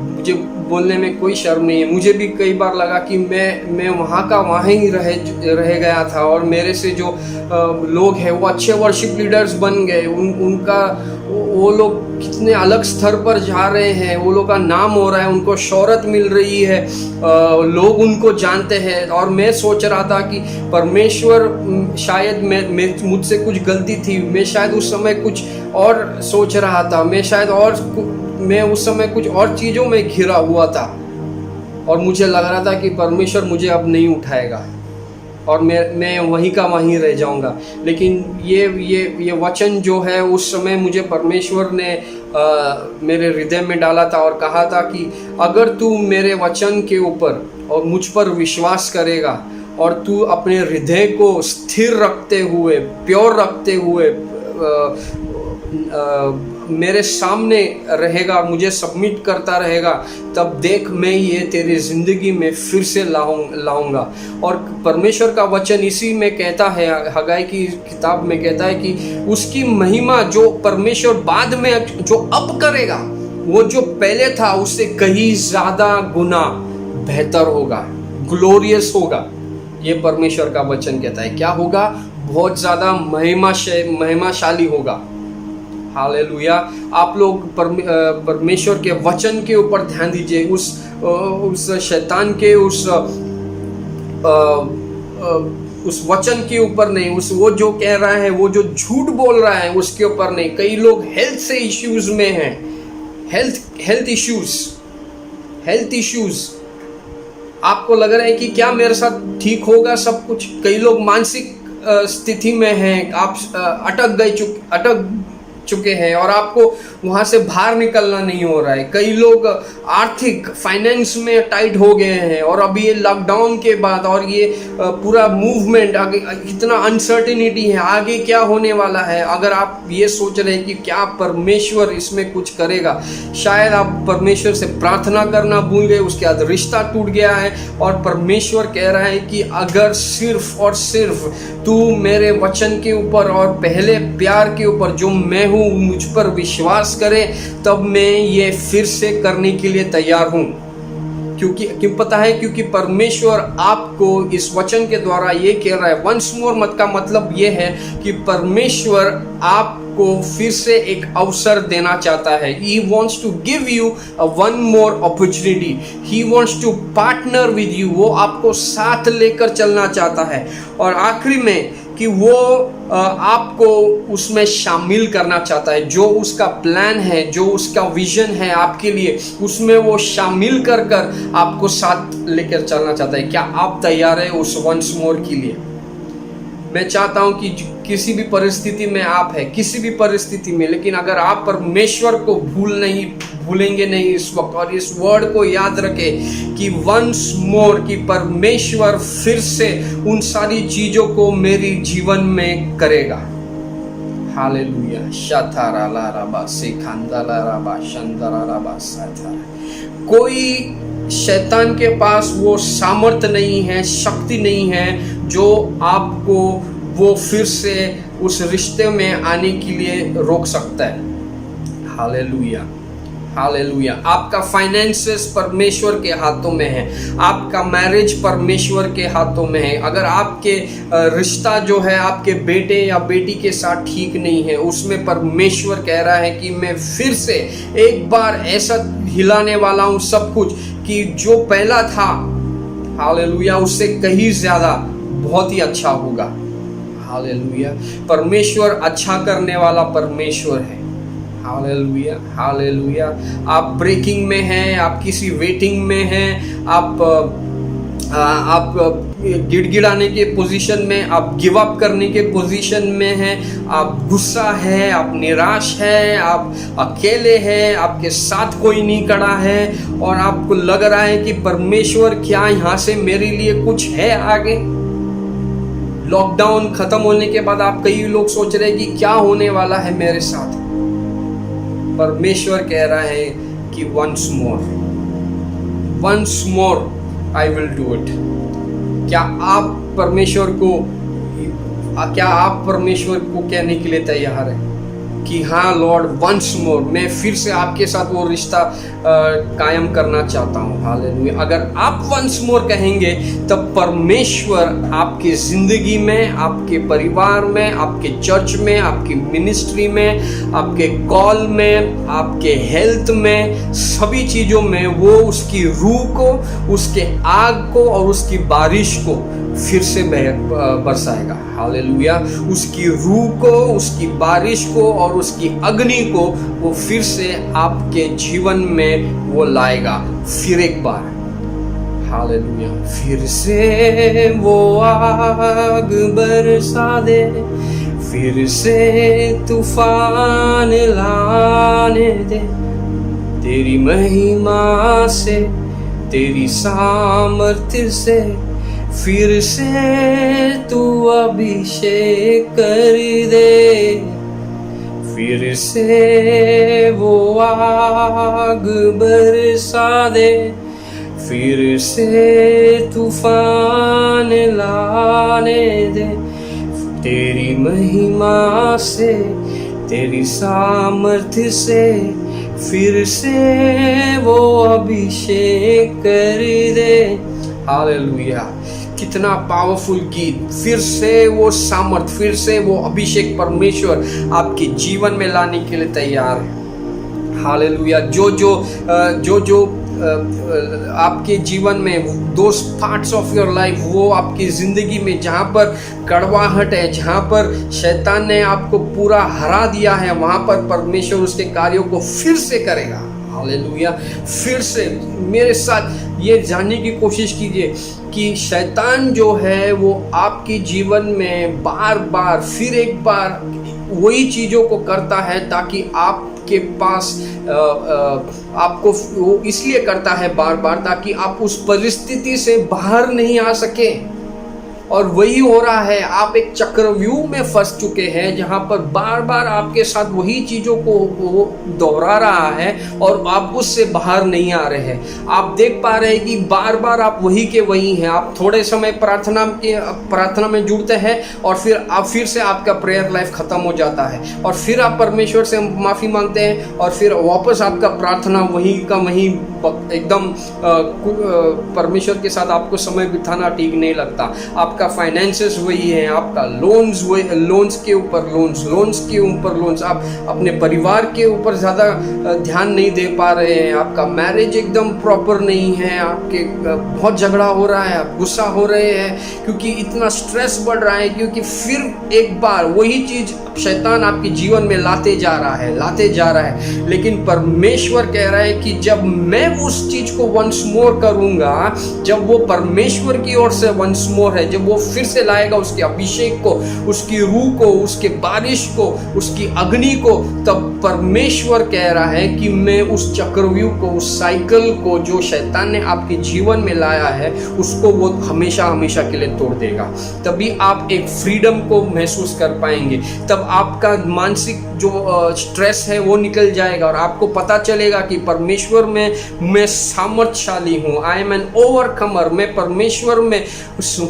मुझे बोलने में कोई शर्म नहीं है। मुझे भी कई बार लगा कि मैं वहाँ का वहाँ ही रह गया था, और मेरे से जो लोग हैं वो अच्छे वर्शिप लीडर्स बन गए। उनका वो लोग कितने अलग स्तर पर जा रहे हैं, वो लोग का नाम हो रहा है, उनको शोहरत मिल रही है, लोग उनको जानते हैं। और मैं सोच रहा था कि परमेश्वर, शायद मुझसे कुछ गलती थी, मैं शायद उस समय कुछ और सोच रहा था, मैं उस समय कुछ और चीज़ों में घिरा हुआ था, और मुझे लग रहा था कि परमेश्वर मुझे अब नहीं उठाएगा और मैं वहीं का वहीं रह जाऊंगा। लेकिन ये वचन जो है, उस समय मुझे परमेश्वर ने मेरे हृदय में डाला था और कहा था कि अगर तू मेरे वचन के ऊपर और मुझ पर विश्वास करेगा, और तू अपने हृदय को स्थिर रखते हुए, प्योर रखते हुए मेरे सामने रहेगा, मुझे सबमिट करता रहेगा, तब देख मैं ये तेरी ज़िंदगी में फिर से लाऊंगा। और परमेश्वर का वचन इसी में कहता है, हगाई की किताब में कहता है कि उसकी महिमा जो परमेश्वर बाद में जो अब करेगा, वो जो पहले था उससे कहीं ज़्यादा गुना बेहतर होगा, ग्लोरियस होगा। ये परमेश्वर का वचन कहता है। क्या होगा? बहुत ज़्यादा महिमाशाली होगा। हालेलुया। आप लोग परमेश्वर के वचन के ऊपर ध्यान दीजिए, उस शैतान के उस वचन के ऊपर नहीं, वो जो कह रहा है, वो जो झूठ बोल रहा है उसके ऊपर नहीं। कई लोग हेल्थ से इश्यूज में हैं, हेल्थ इश्यूज। आपको लग रहा है कि क्या मेरे साथ ठीक होगा सब कुछ। कई लोग मानसिक स्थिति में हैं, आप अटक चुके हैं और आपको वहाँ से बाहर निकलना नहीं हो रहा है। कई लोग आर्थिक फाइनेंस में टाइट हो गए हैं, और अभी ये लॉकडाउन के बाद और ये पूरा मूवमेंट, कितना अनसर्टेनिटी है, आगे क्या होने वाला है। अगर आप ये सोच रहे हैं कि क्या परमेश्वर इसमें कुछ करेगा, शायद आप परमेश्वर से प्रार्थना करना भूल गए, उसके बाद रिश्ता टूट गया है, और परमेश्वर कह रहा है कि अगर सिर्फ और सिर्फ तू मेरे वचन के ऊपर और पहले प्यार के ऊपर जो मैं हूँ मुझ पर विश्वास करे, तब मैं ये फिर से करने के लिए तैयार हूँ। क्यों पता है? क्योंकि परमेश्वर आपको इस वचन के द्वारा ये कह रहा है। वंस मोर मत का मतलब ये है कि परमेश्वर आपको फिर से एक अवसर देना चाहता है। He wants to give you one more opportunity. He wants to partner with you. वो आपको साथ लेकर चलना चाहता है। और आखिरी में कि वो आपको उसमें शामिल करना चाहता है। जो उसका प्लान है, जो उसका विजन है आपके लिए, उसमें वो शामिल कर आपको साथ लेकर चलना चाहता है। क्या आप तैयार हैं उस वंस मोर के लिए? मैं चाहता हूं कि किसी भी परिस्थिति में आप हैं, किसी भी परिस्थिति में, लेकिन अगर आप परमेश्वर को भूलेंगे नहीं इस वक्त, और इस वर्ड को याद रखें कि वंस मोर, कि परमेश्वर फिर से उन सारी चीजों को मेरी जीवन में करेगा। हालेलुया। शतारा लाराबा से खांदाला राबा शंदरा राबा साथारा। कोई शैतान के पास वो सामर्थ्य नहीं है, शक्ति नहीं है जो आपको वो फिर से उस रिश्ते में आने के लिए रोक सकता है। Hallelujah, hallelujah. आपका फाइनेंसेस परमेश्वर के हाथों में है, आपका मैरिज परमेश्वर के हाथों में है। अगर आपके रिश्ता जो है आपके बेटे या बेटी के साथ ठीक नहीं है, उसमें परमेश्वर कह रहा है कि मैं फिर से एक बार ऐसा हिलाने वाला हूँ सब कुछ कि जो पहला था, हालेलुया, उससे कहीं ज्यादा बहुत ही अच्छा होगा। हालेलुया। परमेश्वर अच्छा करने वाला परमेश्वर है। Hallelujah, hallelujah. आप ब्रेकिंग में हैं, आप किसी वेटिंग में हैं, आप गिड़गिड़ाने के पोजीशन में, आप गिव अप करने के पोजीशन में हैं, आप गुस्सा है, आप निराश है, आप अकेले हैं, आपके साथ कोई नहीं खड़ा है, और आपको लग रहा है कि परमेश्वर क्या यहाँ से मेरे लिए कुछ है आगे। लॉकडाउन खत्म होने के बाद आप कई लोग सोच रहे हैं कि क्या होने वाला है मेरे साथ। परमेश्वर कह रहा है कि once more I will do it. क्या आप परमेश्वर को कहने के लिए तैयार हैं? कि हाँ लॉर्ड, वंस मोर, मैं फिर से आपके साथ वो रिश्ता कायम करना चाहता हूँ। हालेलुया। अगर आप वंस मोर कहेंगे तब परमेश्वर आपकी ज़िंदगी में, आपके परिवार में, आपके चर्च में, आपकी मिनिस्ट्री में, आपके कॉल में, आपके हेल्थ में, सभी चीज़ों में वो उसकी रूह को, उसके आग को और उसकी बारिश को फिर से बरसाएगा। हालेलुया। उसकी रूह को, उसकी बारिश को और उसकी अग्नि को वो फिर से आपके जीवन में वो लाएगा फिर एक बार। हालेलुया। फिर से वो आग बरसा दे, फिर से तूफान लाने दे, तेरी महिमा से, तेरी सामर्थ्य से फिर से तू अभिषेक कर दे। फिर से वो आग बरसा दे, फिर से तूफान लाने दे, तेरी महिमा से, तेरी सामर्थ्य से फिर से वो अभिषेक कर दे। हालेलुया। कितना पावरफुल गीत। फिर से वो सामर्थ, फिर से वो अभिषेक परमेश्वर आपके जीवन में लाने के लिए तैयार है। हालेलुया। जो आपके जीवन में दोस पार्ट्स ऑफ योर लाइफ, वो आपकी ज़िंदगी में जहाँ पर कड़वाहट है, जहाँ पर शैतान ने आपको पूरा हरा दिया है, वहाँ पर परमेश्वर उसके कार्यों को फिर से करेगा। हालेलुया। फिर से मेरे साथ ये जानने की कोशिश कीजिए कि शैतान जो है वो आपके जीवन में बार बार फिर एक बार वही चीज़ों को करता है ताकि आपके पास आपको, वो इसलिए करता है बार बार ताकि आप उस परिस्थिति से बाहर नहीं आ सके। और वही हो रहा है, आप एक चक्रव्यूह में फंस चुके हैं जहां पर बार बार आपके साथ वही चीज़ों को वो दोहरा रहा है और आप उससे बाहर नहीं आ रहे हैं। आप देख पा रहे हैं कि बार बार आप वही के वही हैं। आप थोड़े समय प्रार्थना में जुड़ते हैं और फिर से आपका प्रेयर लाइफ ख़त्म हो जाता है और फिर आप परमेश्वर से माफ़ी मांगते हैं और फिर वापस आपका प्रार्थना वहीं का वहीं एकदम परमेश्वर के साथ आपको समय बिताना ठीक नहीं लगता। आपका फाइनेंसेस वही है, आपका लोन्स के ऊपर लोन्स, आप अपने परिवार के ऊपर ज़्यादा ध्यान नहीं दे पा रहे हैं, आपका मैरिज एकदम प्रॉपर नहीं है, आपके बहुत झगड़ा हो रहा है, आप गुस्सा हो रहे हैं क्योंकि इतना स्ट्रेस बढ़ रहा है, क्योंकि फिर एक बार वही चीज़ शैतान आपके जीवन में लाते जा रहा है। लेकिन परमेश्वर कह रहा है कि जब मैं उस चीज़ को वंस मोर करूँगा, जब वो परमेश्वर की ओर से वंस मोर है, जब वो फिर से लाएगा उसके अभिषेक को, उसकी रूह को, उसके बारिश को, उसकी अग्नि को, तब परमेश्वर कह रहा है कि मैं उस चक्रव्यूह को, उस साइकिल को जो शैतान ने आपके जीवन में लाया है, उसको वो हमेशा हमेशा के लिए तोड़ देगा। तभी आप एक फ्रीडम को महसूस कर पाएंगे, तब आपका मानसिक जो स्ट्रेस है वो निकल जाएगा और आपको पता चलेगा कि परमेश्वर में मैं सामर्थ्यशाली हूँ। I am an overcomer. मैं परमेश्वर में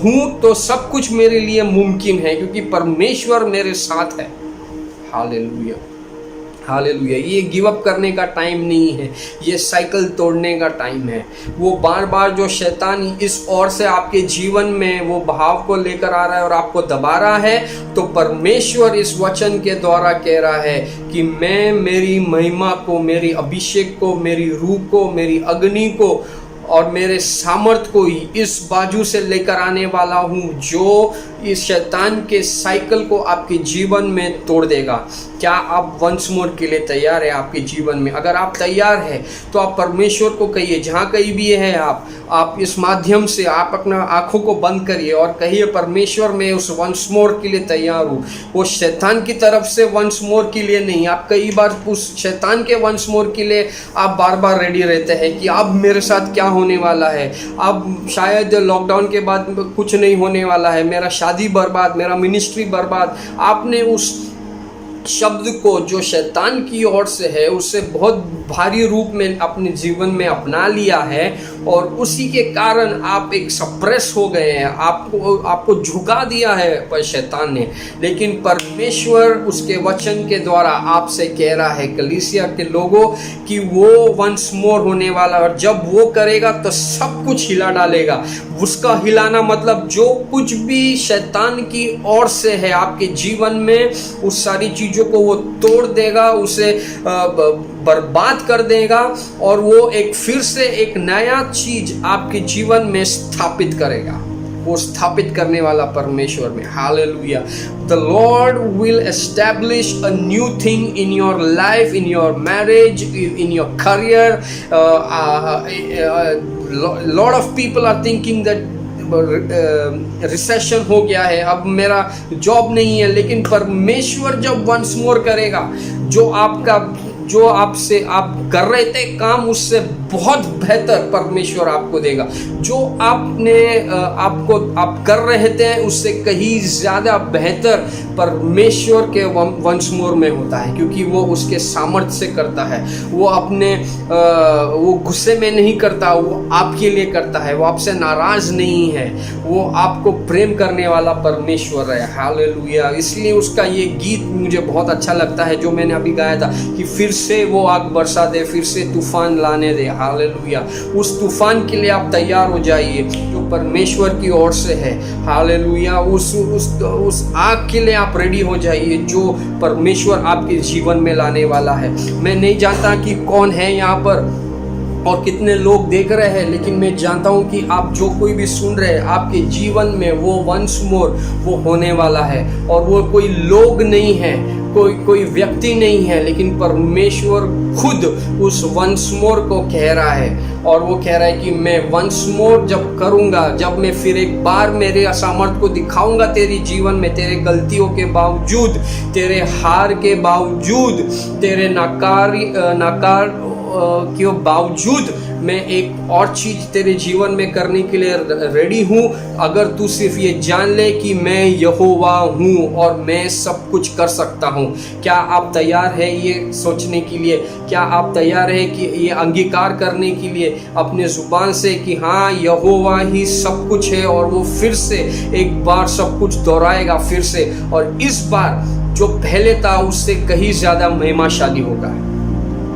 हूँ तो सब कुछ मेरे लिए मुमकिन है क्योंकि परमेश्वर मेरे साथ है। Hallelujah, hallelujah. ये गिव अप करने का टाइम नहीं है, ये साइकिल तोड़ने का टाइम है। वो बार बार जो शैतान इस ओर से आपके जीवन में वो भाव को लेकर आ रहा है और आपको दबा रहा है, तो परमेश्वर इस वचन के द्वारा कह रहा है कि मैं मेरी महिमा को, मेरी अभिषेक को, मेरी रूह को, मेरी अग्नि को और मेरे सामर्थ को इस बाजू से लेकर आने वाला हूँ जो इस शैतान के साइकिल को आपके जीवन में तोड़ देगा। क्या आप वंस मोर के लिए तैयार हैं आपके जीवन में? अगर आप तैयार हैं तो आप परमेश्वर को कहिए, जहाँ कहीं भी है आप इस माध्यम से आप अपना आँखों को बंद करिए और कहिए, परमेश्वर मैं उस वंस मोर के लिए तैयार हूँ। वो शैतान की तरफ से वंस मोर के लिए नहीं। आप कई बार उस शैतान के वंस मोर के लिए आप बार बार रेडी रहते हैं कि अब मेरे साथ क्या होने वाला है, अब शायद लॉकडाउन के बाद कुछ नहीं होने वाला है, मेरा शादी बर्बाद, मेरा मिनिस्ट्री बर्बाद। आपने शब्द को जो शैतान की ओर से है उससे बहुत भारी रूप में अपने जीवन में अपना लिया है, और उसी के कारण आप एक सप्रेस हो गए हैं, आपको झुका दिया है पर शैतान ने। लेकिन परमेश्वर उसके वचन के द्वारा आपसे कह रहा है कलीसिया के लोगों कि वो वंस मोर होने वाला, और जब वो करेगा तो सब कुछ हिला डालेगा। उसका हिलाना मतलब जो कुछ भी शैतान की ओर से है आपके जीवन में, उस सारी चीज़ों को वो तोड़ देगा, उसे बर्बाद कर देगा, और वो एक फिर से एक नया चीज आपके जीवन में स्थापित करेगा। वो स्थापित करने वाला परमेश्वर में। Hallelujah. The Lord will establish a new thing in your life, in your marriage, in your career. Lot of people are thinking that recession हो गया है, अब मेरा जॉब नहीं है, लेकिन परमेश्वर जब वंस मोर करेगा, जो आपसे आप कर रहे थे काम, उससे बहुत बेहतर परमेश्वर आपको देगा। जो आप कर रहे थे उससे कहीं ज़्यादा बेहतर परमेश्वर के वंस मोर में होता है, क्योंकि वो उसके सामर्थ्य से करता है। वो वो गुस्से में नहीं करता, वो आपके लिए करता है, वो आपसे नाराज़ नहीं है, वो आपको प्रेम करने वाला परमेश्वर है। हालेलुया। इसलिए उसका ये गीत मुझे बहुत अच्छा लगता है जो मैंने अभी गाया था कि फिर से वो आग बरसा दे, फिर से तूफान लाने दे। हालेलुया। उस तूफान के लिए आप तैयार हो जाइए जो परमेश्वर की ओर से है। हालेलुया। उस आग के लिए आप रेडी हो जाइए जो परमेश्वर आपके जीवन में लाने वाला है। मैं नहीं जानता कि कौन है यहाँ पर और कितने लोग देख रहे हैं, लेकिन मैं जानता हूँ कि आप जो कोई भी सुन रहे हैं, आपके जीवन में वो वंस मोर वो होने वाला है। और वो कोई लोग नहीं है, कोई व्यक्ति नहीं है, लेकिन परमेश्वर खुद उस वंस मोर को कह रहा है। और वो कह रहा है कि मैं वंस मोर जब करूँगा, जब मैं फिर एक बार मेरे असमर्थ को दिखाऊंगा तेरे जीवन में, तेरे गलतियों के बावजूद, तेरे हार के बावजूद, तेरे नाकार के बावजूद, मैं एक और चीज़ तेरे जीवन में करने के लिए रेडी हूँ। अगर तू सिर्फ ये जान ले कि मैं यहोवा हूँ और मैं सब कुछ कर सकता हूँ। क्या आप तैयार है ये सोचने के लिए? क्या आप तैयार है कि ये अंगीकार करने के लिए अपने ज़ुबान से कि हाँ यहोवा ही सब कुछ है, और वो फिर से एक बार सब कुछ दोहराएगा फिर से, और इस बार जो पहले था उससे कहीं ज़्यादा महिमाशाली होगा।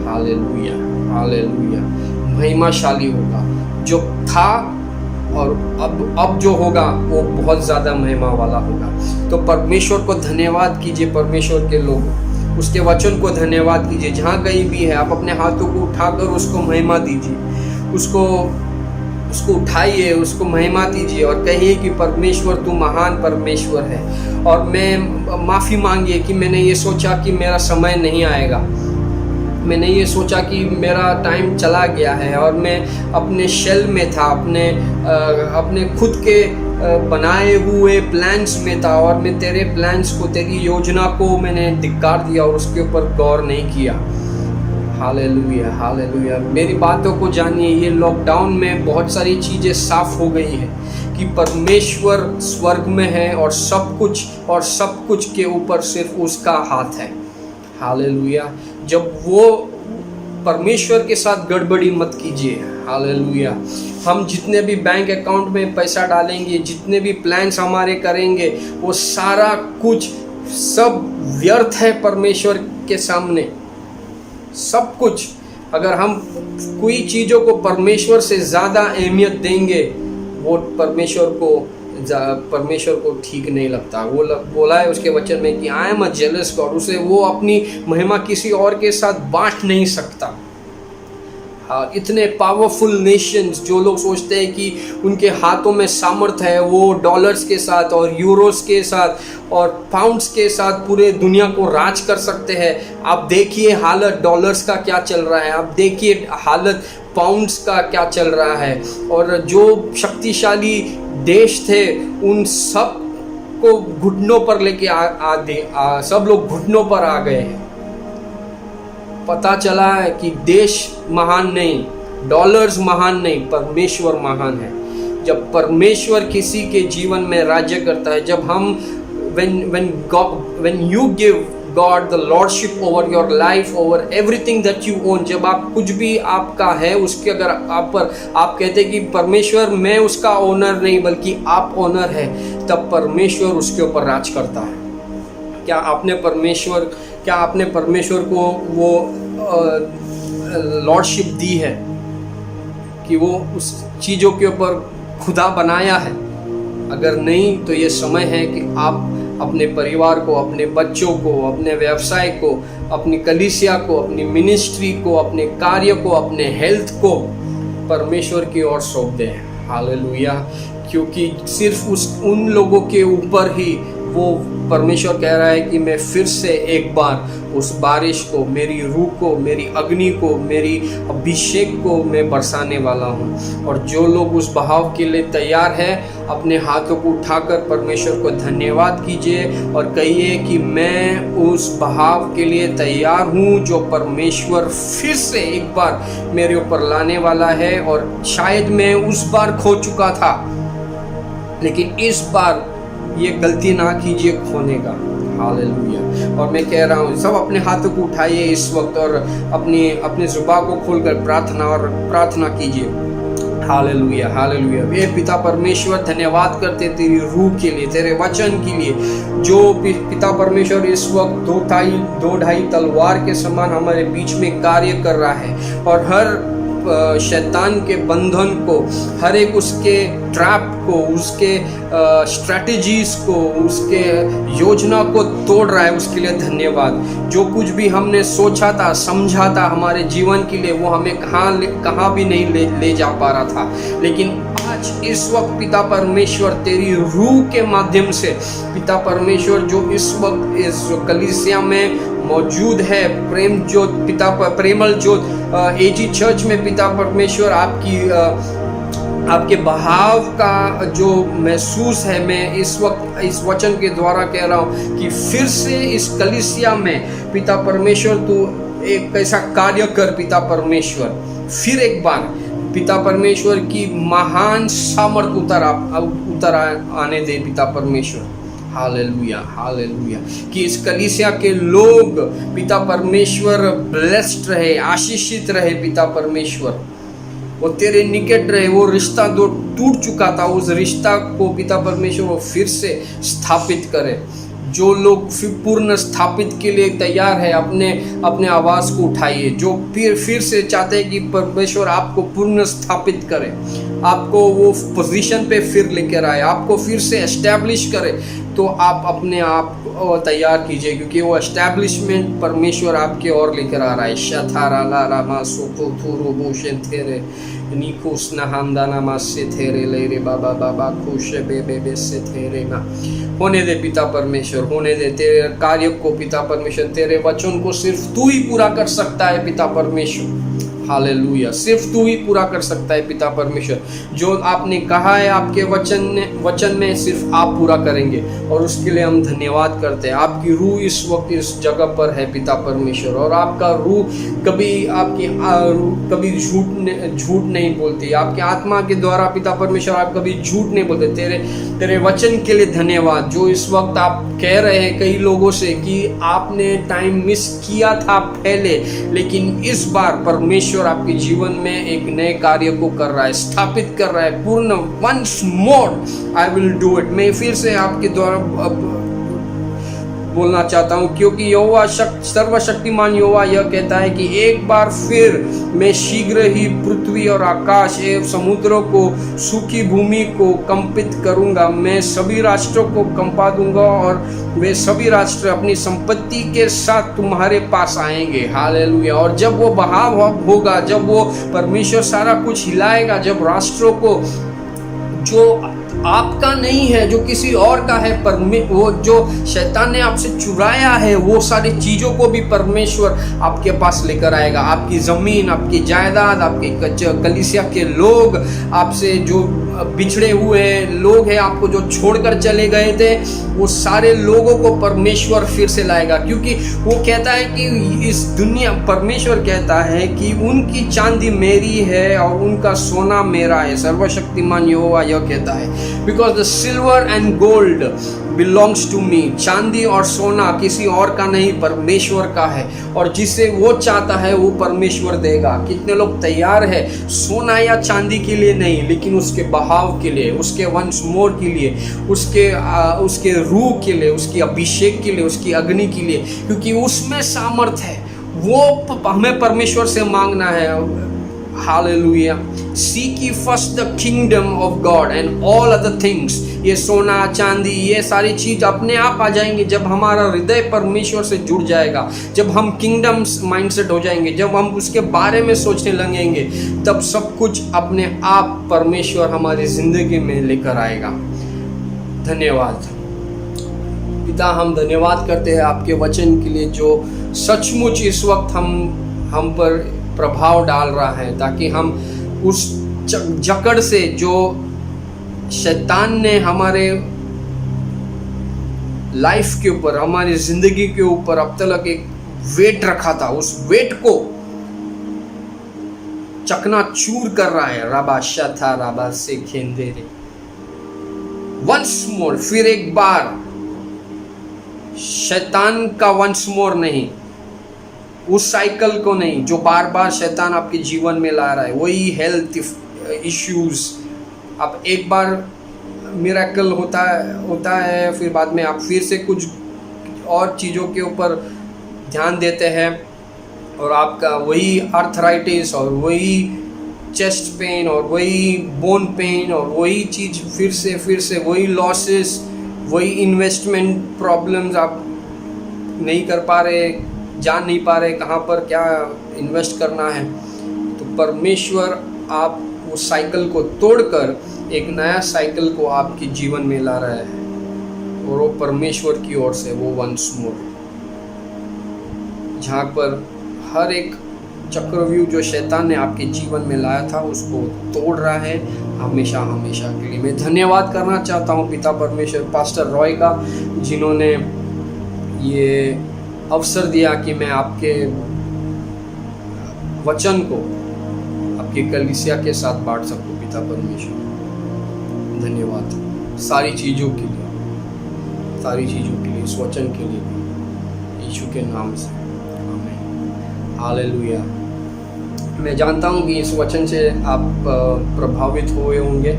Hallelujah, hallelujah. महिमाशाली होगा जो था, और अब जो होगा वो बहुत ज़्यादा महिमा वाला होगा। तो परमेश्वर को धन्यवाद कीजिए। परमेश्वर के लोग उसके वचन को धन्यवाद कीजिए। जहाँ कहीं भी है आप अपने हाथों को उठाकर उसको महिमा दीजिए, उसको उठाइए, उसको महिमा दीजिए और कहिए कि परमेश्वर तू महान परमेश्वर है। और मैं माफ़ी मांगिए कि मैंने ये सोचा कि मेरा समय नहीं आएगा, मैंने ये सोचा कि मेरा टाइम चला गया है, और मैं अपने शेल में था, अपने खुद के बनाए हुए प्लान्स में था, और मैं तेरे प्लान्स को, तेरी योजना को मैंने धिक्कार दिया और उसके ऊपर गौर नहीं किया। Hallelujah, hallelujah. मेरी बातों को जानिए, ये लॉकडाउन में बहुत सारी चीज़ें साफ हो गई है कि परमेश्वर स्वर्ग में है और सब कुछ के ऊपर सिर्फ उसका हाथ है। हालेलुया। जब वो परमेश्वर के साथ गड़बड़ी मत कीजिए। हालेलुया। हम जितने भी बैंक अकाउंट में पैसा डालेंगे, जितने भी प्लान्स हमारे करेंगे, वो सारा कुछ सब व्यर्थ है परमेश्वर के सामने। सब कुछ, अगर हम कोई चीज़ों को परमेश्वर से ज़्यादा अहमियत देंगे, वो परमेश्वर को ठीक नहीं लगता। वो बोला है उसके वचन में कि I am a jealous God. उसे वो अपनी महिमा किसी और के साथ बांट नहीं सकता। हाँ, इतने पावरफुल नेशंस जो लोग सोचते हैं कि उनके हाथों में सामर्थ्य है, वो डॉलर्स के साथ और यूरोस के साथ और पाउंड्स के साथ पूरे दुनिया को राज कर सकते हैं। आप देखिए हालत डॉलर्स का क्या चल रहा है, आप देखिए हालत पाउंड्स का क्या चल रहा है, और जो शक्तिशाली देश थे उन सब को घुटनों पर लेके सब लोग घुटनों पर आ गए हैं। पता चला है कि देश महान नहीं, डॉलर्स महान नहीं, परमेश्वर महान है। जब परमेश्वर किसी के जीवन में राज्य करता है, जब हम when you give God the lordship over your life, over everything that you own. जब आप कुछ भी आपका है उसके अगर आप कहते हैं कि परमेश्वर मैं उसका ओनर नहीं बल्कि आप ओनर है, तब परमेश्वर उसके ऊपर राज करता है। क्या आपने परमेश्वर को वो लॉर्डशिप दी है कि वो उस चीज़ों के ऊपर खुदा बनाया है? अगर नहीं तो ये समय है कि आप अपने परिवार को, अपने बच्चों को, अपने व्यवसाय को, अपनी कलीसिया को, अपनी मिनिस्ट्री को, अपने कार्य को, अपने हेल्थ को परमेश्वर की ओर सौंप दें। हालेलुया। क्योंकि सिर्फ उन लोगों के ऊपर ही वो परमेश्वर कह रहा है कि मैं फिर से एक बार उस बारिश को, मेरी रूह को, मेरी अग्नि को, मेरी अभिषेक को मैं बरसाने वाला हूँ। और जो लोग उस बहाव के लिए तैयार है, अपने हाथों को उठाकर परमेश्वर को धन्यवाद कीजिए और कहिए कि मैं उस बहाव के लिए तैयार हूँ जो परमेश्वर फिर से एक बार मेरे ऊपर लाने वाला है। और शायद मैं उस बार खो चुका था, लेकिन इस बार ये गलती ना कीजिए खोने का। हालेलुया। और मैं कह रहा हूँ सब अपने हाथों को उठाइए इस वक्त और अपनी जुबान को खोलकर प्रार्थना कीजिए। Hallelujah, hallelujah. ये पिता परमेश्वर धन्यवाद करते तेरी रूह के लिए, तेरे वचन के लिए, जो पिता परमेश्वर इस वक्त दो ढाई तलवार के समान हमारे बीच में कार्य कर रहा है और हर शैतान के बंधन को, हर एक उसके ट्रैप को, उसके स्ट्रैटेजीज को, उसके योजना को तोड़ रहा है। उसके लिए धन्यवाद। जो कुछ भी हमने सोचा था, समझा था हमारे जीवन के लिए, वो हमें कहाँ भी नहीं ले जा पा रहा था, लेकिन आज इस वक्त पिता परमेश्वर तेरी रूह के माध्यम से पिता परमेश्वर जो इस वक्त इस कलीसिया में मौजूद है, प्रेमल ज्योत एजी चर्च में पिता परमेश्वर आपके बहाव का जो महसूस है, मैं इस वक्त इस वचन के द्वारा कह रहा हूँ कि फिर से इस कलीसिया में पिता परमेश्वर तू एक ऐसा कार्य कर। पिता परमेश्वर फिर एक बार पिता परमेश्वर की महान सामर्थ उतर आने दे पिता परमेश्वर। Hallelujah, hallelujah. कि इस कलीसिया के लोग पिता परमेश्वर ब्लेस्ड रहे, आशीषित रहे पिता परमेश्वर, वो तेरे निकट रहे। वो रिश्ता जो टूट चुका था उस रिश्ता को पिता परमेश्वर वो फिर से स्थापित करे। जो लोग पूर्ण स्थापित के लिए तैयार है, अपने आवाज़ को उठाइए। जो फिर से चाहते हैं कि परमेश्वर आपको पूर्ण स्थापित करे, आपको वो पोजीशन पे फिर लेकर आए, आपको फिर से एस्टैब्लिश करे, तो आप अपने आप को तैयार कीजिए, क्योंकि वो एस्टैब्लिशमेंट परमेश्वर आपके ओर लेकर आ रहा है। शथारा ला रामा सोतो थोरो बोशन तेरे निकोस नहांदाना मासे थेरे ले रे बाबा बाबा खुश बे से थेरे ना होने दे पिता परमेश्वर, होने दे तेरे कार्य को पिता परमेश्वर। तेरे वचन को सिर्फ तू ही पूरा कर सकता है पिता परमेश्वर। हालेलुया। सिर्फ तू ही पूरा कर सकता है पिता परमेश्वर। जो आपने कहा है आपके वचन में सिर्फ आप पूरा करेंगे, और उसके लिए हम धन्यवाद करते हैं। आपकी रूह इस वक्त इस जगह पर है पिता परमेश्वर, और आपका रूह कभी झूठ नहीं बोलती। आपकी आत्मा के द्वारा पिता परमेश्वर आप कभी झूठ नहीं बोलते। तेरे वचन के लिए धन्यवाद। जो इस वक्त आप कह रहे हैं कई लोगों से कि आपने टाइम मिस किया था पहले, लेकिन इस बार परमेश्वर आपके जीवन में एक नए कार्य को कर रहा है, स्थापित कर रहा है पूर्ण। Once more I will do it. मैं फिर से आपके द्वारा बोलना चाहता हूँ, क्योंकि यहोवा सर्वशक्तिमान यहोवा यह कहता है कि एक बार फिर मैं शीघ्र ही पृथ्वी और आकाश एवं समुद्रों को, सूखी भूमि को कंपित करूंगा। मैं सभी राष्ट्रों को कंपा दूंगा और वे सभी राष्ट्र अपनी संपत्ति के साथ तुम्हारे पास आएंगे। हालेलुया। और जब वो बहाव होगा, जब वो परमेश्वर सारा कुछ हिलाएगा, जब राष्ट्रों को जो आपका नहीं है, जो किसी और का है, वो जो शैतान ने आपसे चुराया है, वो सारी चीज़ों को भी परमेश्वर आपके पास लेकर आएगा। आपकी ज़मीन, आपकी जायदाद, आपके कलीसिया के लोग, आपसे जो बिछड़े हुए लोग हैं, आपको जो छोड़कर चले गए थे, वो सारे लोगों को परमेश्वर फिर से लाएगा। क्योंकि वो कहता है कि इस दुनिया, परमेश्वर कहता है कि उनकी चांदी मेरी है और उनका सोना मेरा है। सर्वशक्तिमान यहोवा यह कहता है, because the silver and gold belongs to me. चांदी और सोना किसी और का नहीं, परमेश्वर का है, और जिसे वो चाहता है वो परमेश्वर देगा। कितने लोग तैयार है सोना या चांदी के लिए नहीं, लेकिन उसके बहाव के लिए, उसके वंस मोर के लिए, उसके रूह के लिए, उसकी अभिषेक के लिए, उसकी अग्नि के लिए, क्योंकि उसमें सामर्थ है। वो हमें परमेश्वर से मांगना है। Hallelujah. Seek ye first the kingdom of God and all other things। ये सोना चांदी ये सारी चीज अपने आप आ जाएंगे जब हमारा हृदय परमेश्वर से जुड़ जाएगा, जब हम किंगडम माइंडसेट हो जाएंगे, जब हम उसके बारे में सोचने लगेंगे, तब सब कुछ अपने आप परमेश्वर हमारी जिंदगी में लेकर आएगा। धन्यवाद पिता, हम धन्यवाद करते हैं आपके वचन के लिए जो सचमुच इस वक्त हम पर प्रभाव डाल रहा है, ताकि हम उस जकड़ से जो शैतान ने हमारे लाइफ के ऊपर, हमारी जिंदगी के ऊपर अब तक एक वेट रखा था, उस वेट को चकनाचूर कर रहा है। राबा शथा राबा से खेंदे रे वंस मोर, फिर एक बार शैतान का वंस मोर नहीं, उस साइकिल को नहीं जो बार बार शैतान आपके जीवन में ला रहा है, वही हेल्थ इश्यूज। अब एक बार मिरेकल होता है, फिर बाद में आप फिर से कुछ और चीज़ों के ऊपर ध्यान देते हैं, और आपका वही आर्थराइटिस और वही चेस्ट पेन और वही बोन पेन और वही चीज़ फिर से वही लॉसेस, वही इन्वेस्टमेंट प्रॉब्लम्स, आप नहीं कर पा रहे, जान नहीं पा रहे कहाँ पर क्या इन्वेस्ट करना है। तो परमेश्वर आप उस साइकिल को तोड़कर एक नया साइकिल को आपके जीवन में ला रहा है, और वो परमेश्वर की ओर से वो वंस मोर, जहाँ पर हर एक चक्रव्यूह जो शैतान ने आपके जीवन में लाया था उसको तोड़ रहा है हमेशा हमेशा के लिए। मैं धन्यवाद करना चाहता हूँ पिता परमेश्वर पास्टर रॉय का, जिन्होंने ये अवसर दिया कि मैं आपके वचन को आपके कलीसिया के साथ बांट सकूं। पिता परमेश्वर धन्यवाद सारी चीज़ों के लिए, इस वचन के लिए, यीशु के नाम से आमीन। हालेलुया। मैं जानता हूँ कि इस वचन से आप प्रभावित हुए होंगे,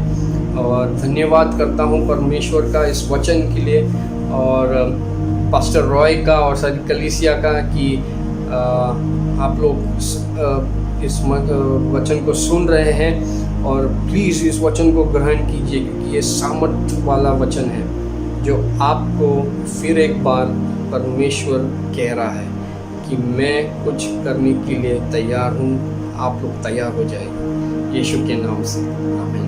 और धन्यवाद करता हूँ परमेश्वर का इस वचन के लिए, और पास्टर रॉय का और सारी कलीसिया का कि आप लोग इस वचन को सुन रहे हैं, और प्लीज़ इस वचन को ग्रहण कीजिए, क्योंकि ये सामर्थ वाला वचन है जो आपको फिर एक बार परमेश्वर कह रहा है कि मैं कुछ करने के लिए तैयार हूँ, आप लोग तैयार हो जाइए यीशु के नाम से। आमीन।